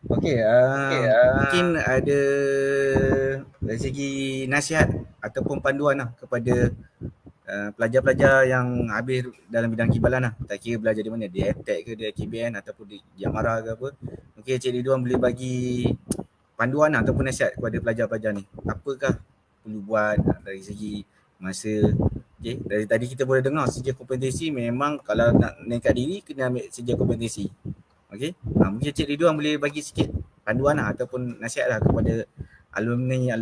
Okey, mungkin ada dari segi nasihat ataupun panduan lah kepada pelajar-pelajar yang habis dalam bidang kibalan lah. Tak kira belajar di mana, di FTech ke, di KBN ataupun di Jamara ke apa. Mungkin Encik Ridwan boleh bagi panduan lah ataupun nasihat kepada pelajar-pelajar ni. Apakah perlu buat dari segi masa. Okay, dari tadi kita boleh dengar sijil kompetensi memang kalau nak naikkan diri kena ambil sijil kompetensi. Okey, mungkin Encik Ridwan boleh bagi sikit panduan lah ataupun nasihat lah kepada alumni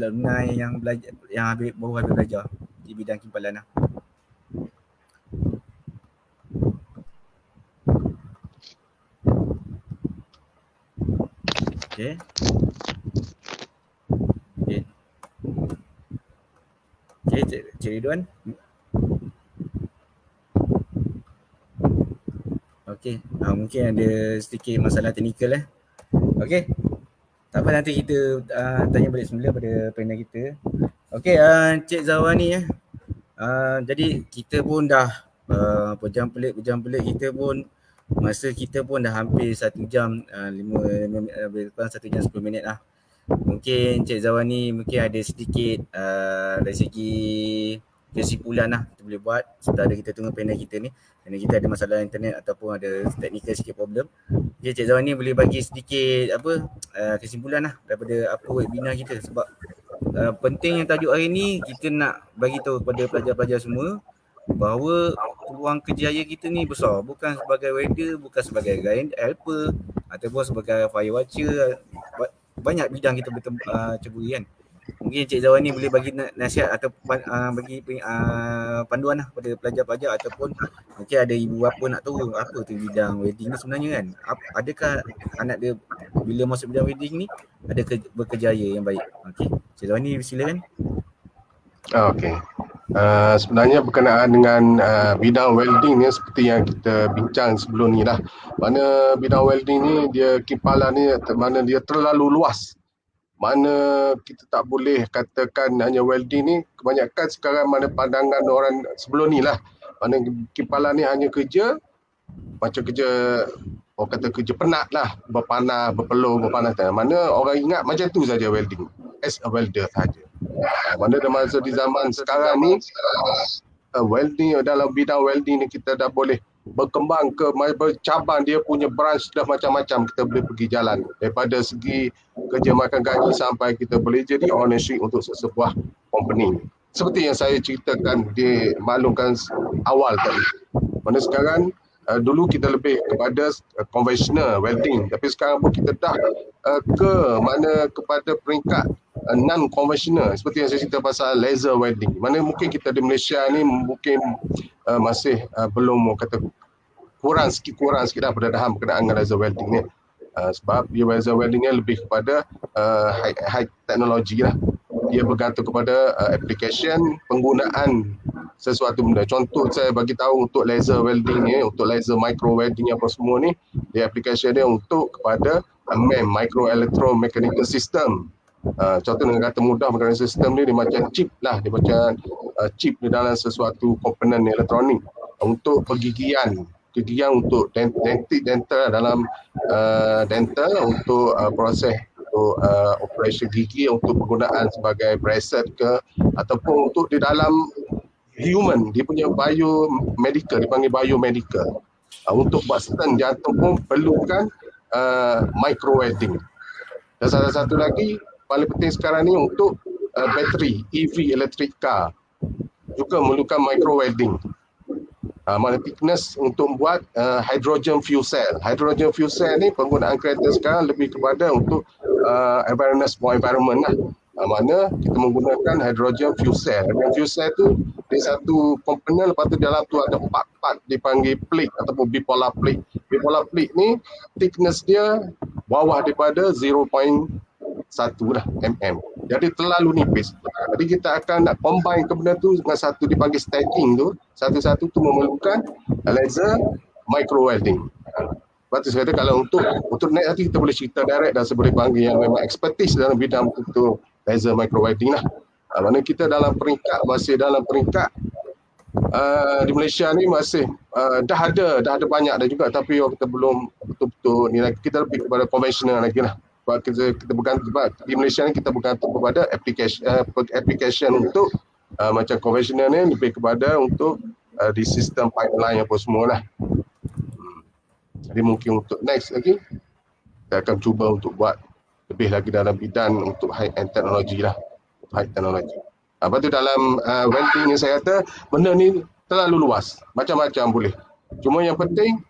yang belajar, yang baru habis belajar di bidang kibalan lah. Okey. Okey, Encik Ridwan. Okey, mungkin ada sedikit masalah teknikal Okey. Tak apa, nanti kita tanya balik semula pada panel kita. Okey, Encik Zawani jadi kita pun dah pejam pelik kita pun masa kita pun dah hampir 1 jam 1 jam 10 minit lah. Mungkin Encik Zawani mungkin ada sedikit dari segi kesimpulan lah kita boleh buat setelah kita tunggu panel kita ni. Panel kita ada masalah internet ataupun ada technical sikit problem. Okay, Encik Zawani boleh bagi sedikit kesimpulan lah daripada apa webinar kita, sebab penting yang tajuk hari ni kita nak bagi tahu kepada pelajar-pelajar semua bahawa peluang kerjaya kita ni besar, bukan sebagai welder, bukan sebagai helper ataupun sebagai fire watcher. Banyak bidang kita boleh ceburi kan. Mungkin Encik Zawani boleh bagi nasihat atau bagi panduan lah pada pelajar-pelajar ataupun mungkin ada ibu bapa nak tahu apa tu bidang welding ni sebenarnya kan. Adakah anak dia bila masuk bidang welding ni ada berkejaya yang baik. Okey, Encik Zawani silakan. Okey. Sebenarnya berkenaan dengan bidang welding ni seperti yang kita bincang sebelum ni lah. Mana bidang welding ni dia kipalan ni mana dia terlalu luas. Mana kita tak boleh katakan hanya welding ni, kebanyakan sekarang mana pandangan orang sebelum ni lah. Mana kipalan ni hanya kerja macam kerja orang kata kerja penat lah, berpanah, berpeluh, berpanah. Mana orang ingat macam tu saja welding, as a welder saja. Mana dalam masa di zaman sekarang ni welding, dalam bidang welding ni kita dah boleh berkembang ke bercabang, dia punya branch dah macam-macam. Kita boleh pergi jalan daripada segi kerja makan gaji sampai kita boleh jadi ownership untuk sebuah company. Seperti yang saya ceritakan di maklumkan awal tadi. Mana sekarang dulu kita lebih kepada conventional welding, tapi sekarang pun kita dah kepada peringkat non-conventional, seperti yang saya cerita pasal laser welding. Mana mungkin kita di Malaysia ni mungkin masih belum kata kurang sikit dah pendedahan berkenaan dengan laser welding ni. Sebab laser welding ni lebih kepada high teknologi lah. Dia bergantung kepada application, penggunaan sesuatu benda. Contoh saya bagi tahu untuk laser welding ni, untuk laser micro welding apa semua ni, dia application dia untuk kepada MEM, micro electromechanical system. Contoh dengan kata mudah, mechanical system ni dia macam chip lah, dia macam chip di dalam sesuatu komponen elektronik untuk pergigian untuk dental dalam dental untuk proses untuk operasi gigi, untuk penggunaan sebagai braces ke ataupun untuk di dalam human, dia punya biomedical, dipanggil biomedical. Untuk buat stent jantung pun perlukan micro welding. Dan salah satu lagi paling penting sekarang ni untuk bateri EV electric car juga memerlukan micro welding. Mana thickness untuk membuat hydrogen fuel cell. Hydrogen fuel cell ni penggunaan kereta sekarang lebih kepada untuk awareness for environment lah. Mana kita menggunakan hydrogen fuel cell. Hydrogen fuel cell tu dia satu komponen, lepas tu dalam tu ada part dipanggil plate ataupun bipolar plate. Bipolar plate ni thickness dia bawah daripada 0.1 lah mm. Jadi terlalu nipis. Jadi kita akan nak combine ke benda tu dengan satu dipanggil stacking tu. Satu-satu tu memerlukan laser micro welding. Sebab tu saya kata kalau untuk next nanti kita boleh cerita direct dan saya boleh panggil yang memang expertise dalam bidang untuk laser micro welding lah. Mana kita masih dalam peringkat di Malaysia ni masih dah ada banyak dah juga, tapi kita belum betul-betul ni lagi, kita lebih kepada konvensional lagi lah. Sebab kita bergantung, sebab di Malaysia ni kita bergantung kepada application untuk macam konvensional ni lebih kepada untuk di sistem pipeline apa semua lah. Jadi mungkin untuk next lagi kita akan cuba untuk buat lebih lagi dalam bidang untuk high end teknologi lah, high teknologi. Lepas tu dalam welding ni saya kata benda ni terlalu luas, macam-macam boleh. Cuma yang penting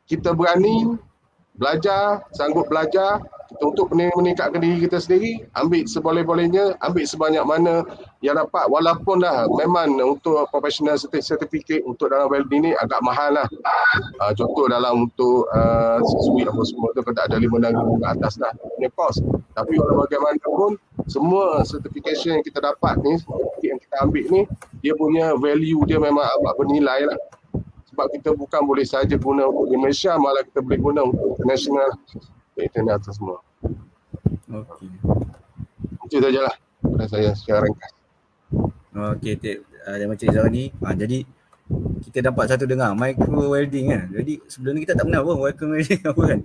kita berani belajar, sanggup belajar, kita untuk meningkatkan diri kita sendiri, ambil seboleh-bolehnya, ambil sebanyak mana yang dapat, walaupun dah memang untuk professional certificate untuk dalam welding ni agak mahal lah. Contoh dalam untuk switch apa semua tu kata ada RM5,000 ke atas lah punya cost. Tapi walau bagaimanapun semua certification yang kita dapat ni, yang kita ambil ni, dia punya value dia memang amat bernilai lah. Sebab kita bukan boleh saja guna untuk di Malaysia, malah kita boleh guna untuk international. International atas semua. Okey. Itu sajalah pada saya secara ringkas. Okey, macam Izwan ni, jadi kita dapat satu dengar micro welding kan. Jadi sebelum ni kita tak pernah pun micro welding apa kan.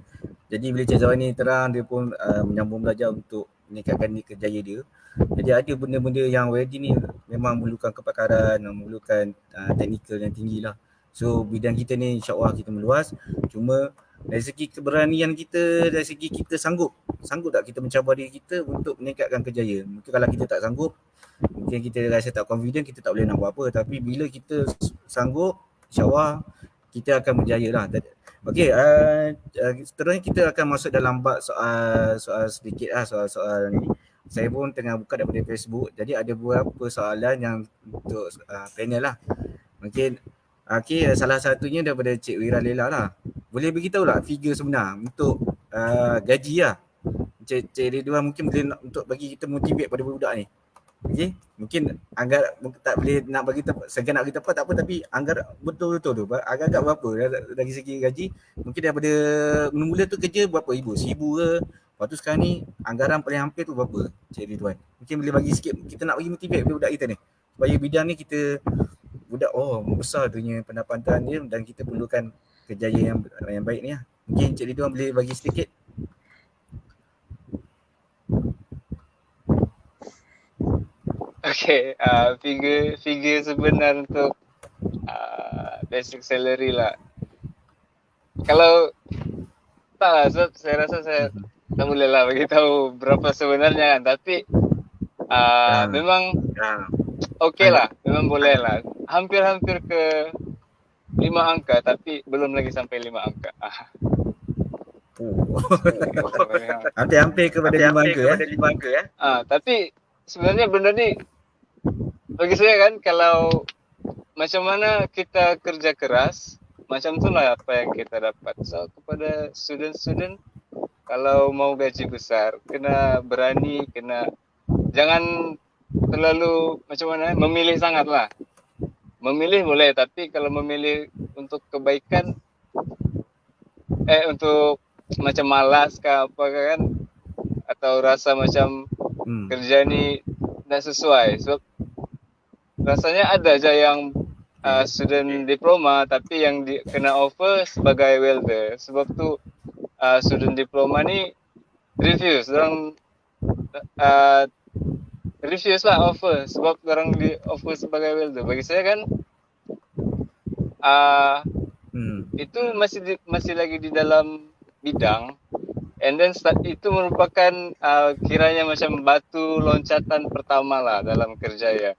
Jadi bila Cik Zawan ni terang, dia pun menyambung belajar untuk meningkatkan kerjaya dia. Jadi ada benda-benda yang welding ni memang memerlukan kepakaran, memerlukan teknikal yang tinggi lah. So bidang kita ni insyaAllah kita meluas. Cuma dari segi keberanian kita, dari segi kita sanggup tak kita mencabar diri kita untuk meningkatkan kerjaya. Mungkin kalau kita tak sanggup, mungkin kita rasa tak confident, kita tak boleh nak buat apa. Tapi bila kita sanggup, insyaAllah kita akan berjaya lah. Okey, seterusnya kita akan masuk dalam bab soal sedikit lah, soal ni. Saya pun tengah buka daripada Facebook, jadi ada beberapa soalan yang untuk panel lah. Mungkin salah satunya daripada Cik Wira Lela lah. Boleh beritahu tak figure sebenar untuk gaji lah. Cik Ridwan mungkin boleh untuk bagi kita motivate pada budak ni. Okey, mungkin tak boleh nak bagi segan nak bagi tepat tak apa, tapi anggar betul-betul tu agak-agak berapa dari segi gaji. Mungkin daripada mula tu kerja berapa ribu, 1,000 ke. Lepas tu sekarang ni anggaran paling hampir tu berapa Cik Ridwan? Mungkin boleh bagi sikit, kita nak bagi motivate budak kita ni supaya bidang ni kita budak besar dunia pendapatan dia dan kita perlukan kerjaya yang baik ni lah. Mungkin Cik Ridwan boleh bagi sedikit. Okay, figure sebenar untuk basic salary lah. Kalau tak lah, sebab saya rasa saya tak boleh lah bagi tahu berapa sebenarnya kan. Tapi memang okey lah, memang boleh lah. Hampir-hampir ke 5 angka, tapi belum lagi sampai 5 angka. Hampir kepada 5 angka ya. Tapi sebenarnya benda ni bagi saya kan, kalau macam mana kita kerja keras, macam tu lah apa yang kita dapat. So kepada student-student, kalau mau gaji besar, kena berani, jangan terlalu macam mana, memilih sangat lah. Memilih boleh, tapi kalau memilih untuk kebaikan, untuk macam malas ke apa kan, atau rasa macam kerja ni tak sesuai. Sebab rasanya ada je yang student diploma tapi yang kena offer sebagai welder. Sebab tu student diploma ni refuse. Orang refuse lah offer sebab orang di offer sebagai welder. Bagi saya kan itu masih lagi di dalam bidang, and then itu merupakan kiranya macam batu loncatan pertama lah dalam kerjaya.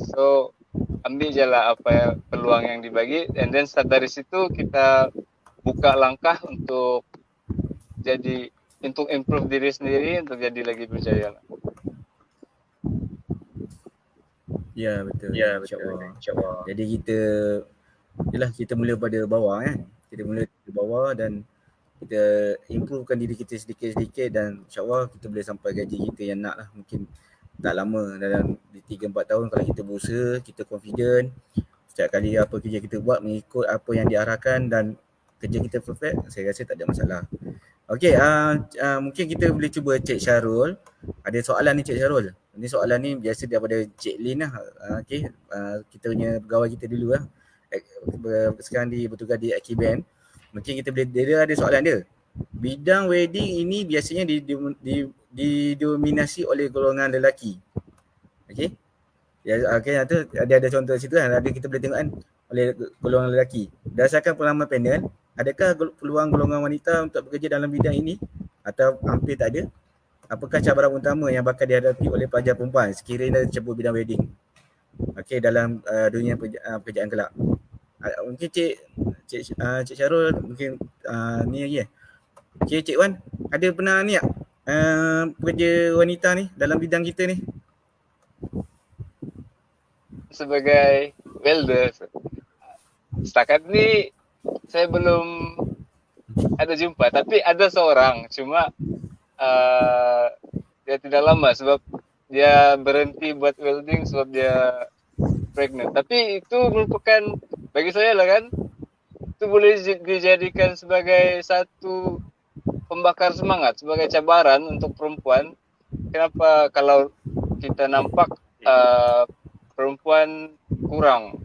So ambil je lah apa peluang yang dibagi, and then start dari situ kita buka langkah untuk improve diri sendiri untuk jadi lagi berjaya lah. Ya betul. InsyaAllah. Jadi kita mula pada bawah kan. Kita mula dari bawah dan kita improvekan diri kita sedikit-sedikit, dan insyaAllah kita boleh sampai gaji kita yang nak lah. Mungkin tak lama, dalam 3-4 tahun kalau kita berusaha, kita confident, setiap kali apa kerja kita buat mengikut apa yang diarahkan dan kerja kita perfect, saya rasa tak ada masalah. Okey, mungkin kita boleh cuba Cik Syarul. Ada soalan ni Cik Syarul. Ni soalan ni biasa daripada Cik Lin lah. Okey, kita punya pegawai kita dulu lah. Sekarang bertugas di Akiban. Mungkin kita boleh, dia ada soalan dia. Bidang wedding ini biasanya didominasi oleh golongan lelaki. Okey. Ya, okey, tu ada contoh situ kan. Ada kita boleh tengok kan oleh golongan lelaki. Berdasarkan pengalaman panel, adakah peluang golongan wanita untuk bekerja dalam bidang ini atau hampir tak ada? Apakah cabaran utama yang bakal dihadapi oleh pelajar perempuan sekiranya cebur bidang wedding? Okey, dalam dunia pekerjaan kelak. Mungkin Cik Syarul mungkin ni lagi Okey, Cik Wan, ada pernah ni tak pekerja wanita ni dalam bidang kita ni? Sebagai welder, setakat ni saya belum ada jumpa, tapi ada seorang, cuma dia tidak lama sebab dia berhenti buat welding sebab dia pregnant. Tapi itu merupakan, bagi saya lah kan, itu boleh dijadikan sebagai satu pembakar semangat, sebagai cabaran untuk perempuan. Kenapa kalau kita nampak perempuan kurang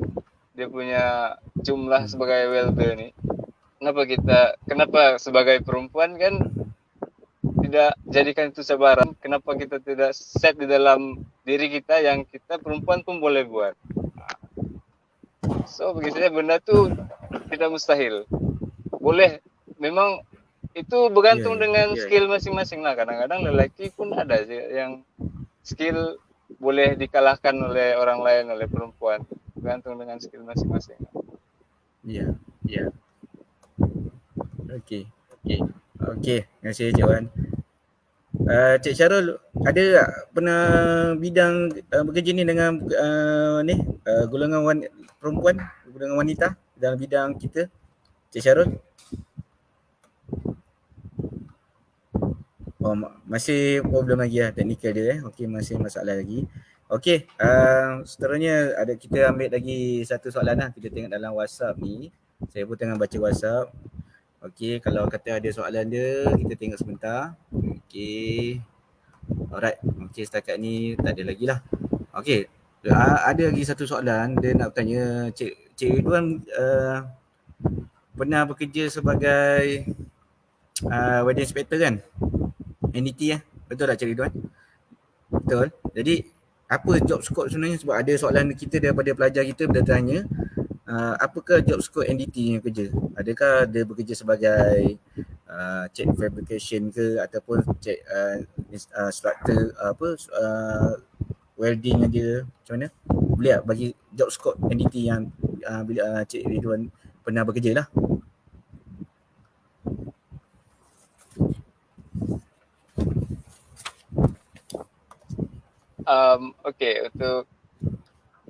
dia punya jumlah sebagai welder ni, kenapa sebagai perempuan kan tidak jadikan itu cabaran? Kenapa kita tidak set di dalam diri kita yang kita perempuan pun boleh buat? So bagi saya benda tu tidak mustahil, boleh. Memang itu bergantung dengan skill masing-masing lah. Kadang-kadang lelaki pun ada yang skill boleh dikalahkan oleh orang lain, oleh perempuan, bergantung dengan skill masing-masing. Ya. Okey. Terima kasih Cik Wan. Cik Syarul, ada tak pernah bidang bekerja ni dengan golongan perempuan, golongan wanita dalam bidang kita? Cik Syarul? Oh, masih problem lagi lah teknikal dia. Okey, masih masalah lagi. Okey, seterusnya kita ambil lagi satu soalan lah. Kita tengok dalam WhatsApp ni. Saya pun tengah baca WhatsApp. Okey, kalau kata ada soalan dia, kita tengok sebentar. Okey. Alright. Okey, setakat ni tak ada lagi lah. Okey, ada lagi satu soalan. Dia nak bertanya, Cik Ridwan pernah bekerja sebagai wedding inspector kan? NDT ya. Betul tak Cik Ridwan? Betul. Jadi apa job scope sebenarnya? Sebab ada soalan kita daripada pelajar kita bertanya, apakah job scope NDT yang kerja? Adakah dia bekerja sebagai check fabrication ke ataupun check structure welding aja? Macam mana? Boleh tak bagi job scope NDT yang bila Cik Ridwan pernah bekerja lah? Okey, untuk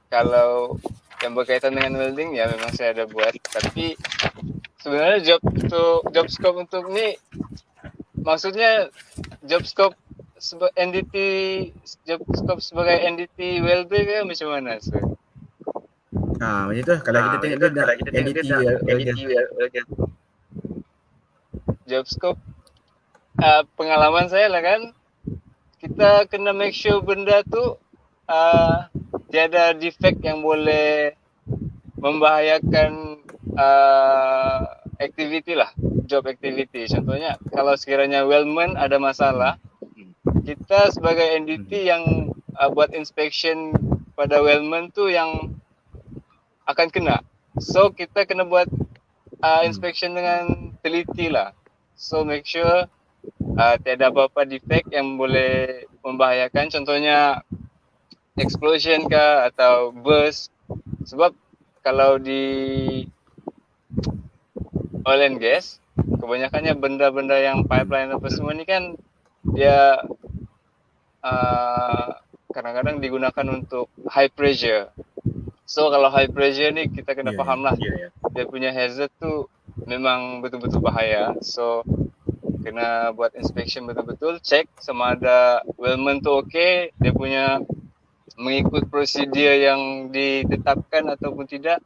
kalau yang berkaitan dengan welding ya memang saya ada buat, tapi sebenarnya job scope untuk ni, maksudnya job scope NDT, job scope sebagai NDT welder ke macam mana? Macam tu lah. Kalau kita tengok dia NDT welder. Job scope, pengalaman saya lah kan, kita kena make sure benda tu tiada defect yang boleh membahayakan activity lah, job activity. Contohnya kalau sekiranya weldman ada masalah, kita sebagai NDT yang buat inspection pada weldman tu yang akan kena. So kita kena buat inspection dengan teliti lah. So make sure tiada apa-apa defect yang boleh membahayakan, contohnya explosion ke atau burst. Sebab kalau di oil and gas, kebanyakannya benda-benda yang pipeline apa semua ni kan dia kadang-kadang digunakan untuk high pressure. So kalau high pressure ni kita kena faham lah, dia punya hazard tu memang betul-betul bahaya. So kena buat inspection betul-betul, check sama ada weldman tu okey, dia punya mengikut prosedur yang ditetapkan ataupun tidak.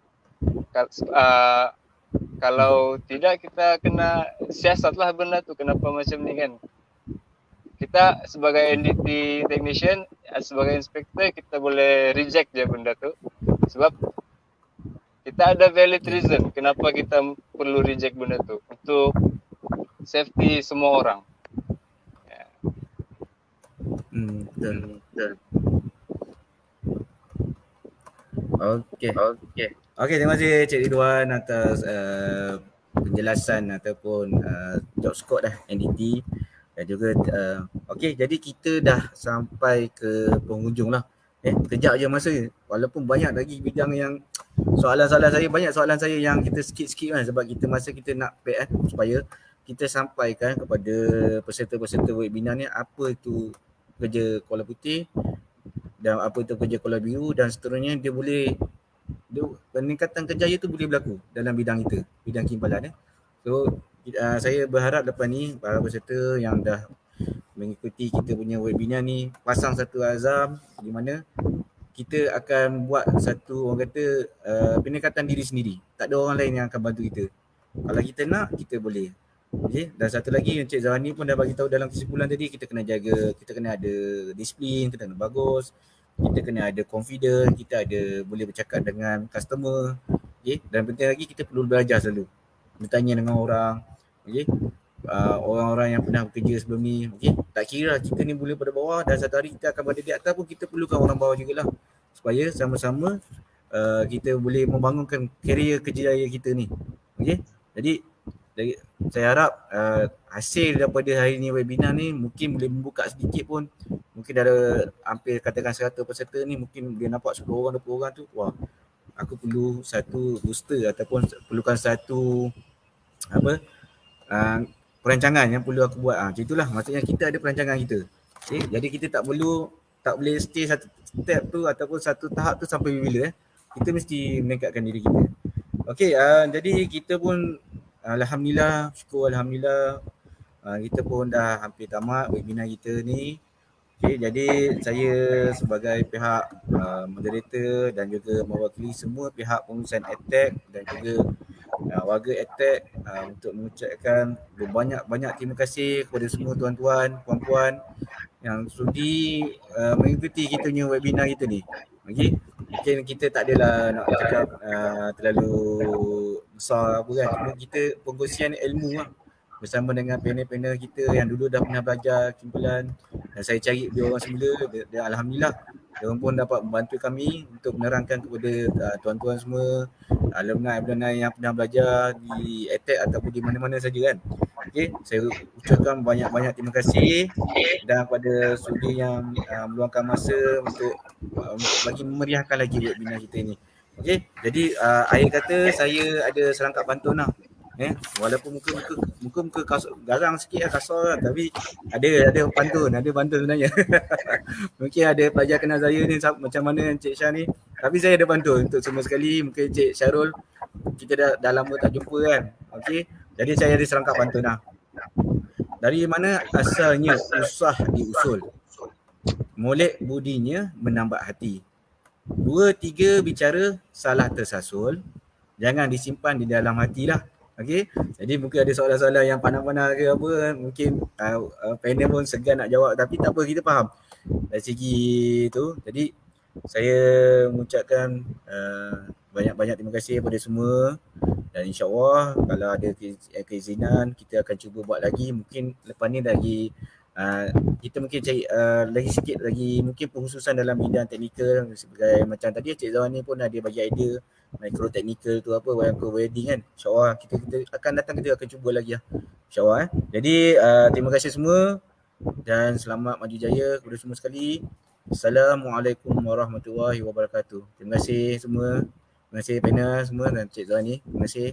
Kalau tidak kita kena siasatlah benda tu, kenapa macam ni kan. Kita sebagai NDT technician, sebagai inspektor, kita boleh reject je benda tu. Sebab kita ada valid reason kenapa kita perlu reject benda tu, untuk safety semua orang. Betul. Okey, terima kasih Cik Ridwan atas penjelasan ataupun job scope dah NDT dan juga okey, jadi kita dah sampai ke penghujung lah. Kejap je masa, walaupun banyak lagi bidang yang soalan saya yang kita skip kan, sebab masa kita nak pack supaya kita sampaikan kepada peserta-peserta webinar ni apa itu kerja Kuala Putih dan apa itu kerja Kuala Biru, dan seterusnya peningkatan kerjaya tu boleh berlaku dalam bidang kita, bidang kimpalan. So saya berharap lepas ni para peserta yang dah mengikuti kita punya webinar ni pasang satu azam di mana kita akan buat satu, orang kata, peningkatan diri sendiri. Tak ada orang lain yang akan bantu kita. Kalau kita nak, kita boleh. Okay? Dan satu lagi, Encik Zawani pun dah bagi tahu dalam kesimpulan tadi, kita kena jaga, kita kena ada disiplin, kita kena bagus, kita kena ada confident, kita ada boleh bercakap dengan customer. Okay? Dan penting lagi, kita perlu belajar selalu. Bertanya dengan orang. Okay? Orang-orang yang pernah bekerja sebelum ni, okay? Tak kira kita ni boleh pada bawah dan satu hari kita akan berada di atas pun, kita perlukan orang bawah jugalah supaya sama-sama kita boleh membangunkan karier kerjaya kita ni. Okay? Jadi saya harap hasil daripada hari ni webinar ni mungkin boleh membuka sedikit pun, mungkin ada hampir katakan 100 peserta ni, mungkin dia nampak 10 orang 20 orang tu, wah, aku perlu satu booster ataupun perlukan satu perancangan yang perlu aku buat. Macam itulah, maksudnya kita ada perancangan kita. Okay? Jadi kita tak boleh stay satu step tu ataupun satu tahap tu sampai bila. Kita mesti meningkatkan diri kita. Okey, jadi kita pun alhamdulillah, syukur alhamdulillah, kita pun dah hampir tamat webinar kita ni. Okey, jadi saya sebagai pihak moderator dan juga mewakili semua pihak pengurusan EdTech dan juga warga EdTech untuk mengucapkan banyak terima kasih kepada semua tuan-tuan, puan-puan yang sudi mengikuti kita punya webinar kita ni. Okey, mungkin kita tak adalah nak cakap terlalu besar apa kan, cuma kita penggosian ilmu lah bersama dengan panel-panel kita yang dulu dah pernah belajar kimpulan, dan saya cari dia orang semula dan alhamdulillah dia orang pun dapat membantu kami untuk menerangkan kepada tuan-tuan semua, alumni yang pernah belajar di EdTech ataupun di mana-mana saja kan. Okey, saya ucapkan banyak-banyak terima kasih dan kepada sudi yang meluangkan masa untuk bagi memeriahkan lagi webinar kita ini. Okey, jadi akhir kata saya ada serangkap pantun lah. Walaupun muka garang sikit lah, kasar lah, tapi ada pantun sebenarnya. Mungkin ada pelajar kenal saya ni macam mana Encik Syah ni, tapi saya ada pantun untuk semua sekali. Mungkin Encik Syarul kita dah lama tak jumpa kan. Okey, jadi saya ada serangkap pantun lah. Dari mana asalnya usah diusul, molek budinya menambat hati. 2, 3 bicara salah tersasul, jangan disimpan di dalam hati lah. Okey, jadi mungkin ada soalan-soalan yang panas-panas ke apa, mungkin panel pun segan nak jawab, tapi tak apa, kita faham dari segi tu. Jadi saya mengucapkan banyak-banyak terima kasih kepada semua, dan insyaAllah kalau ada keizinan kita akan cuba buat lagi. Mungkin lepas ni lagi kita mungkin cari lagi sikit lagi mungkin pengkhususan dalam bidang teknikal, sebagai macam tadi Cik Zawani pun ada bagi idea micro technical tu apa, welding kan. InsyaAllah kita akan datang, kita akan cuba lagi lah insyaAllah. Jadi terima kasih semua dan selamat maju jaya kepada semua sekali. Assalamualaikum warahmatullahi wabarakatuh. Terima kasih semua. Terima kasih panel semua dan Cik Zawani. Terima kasih.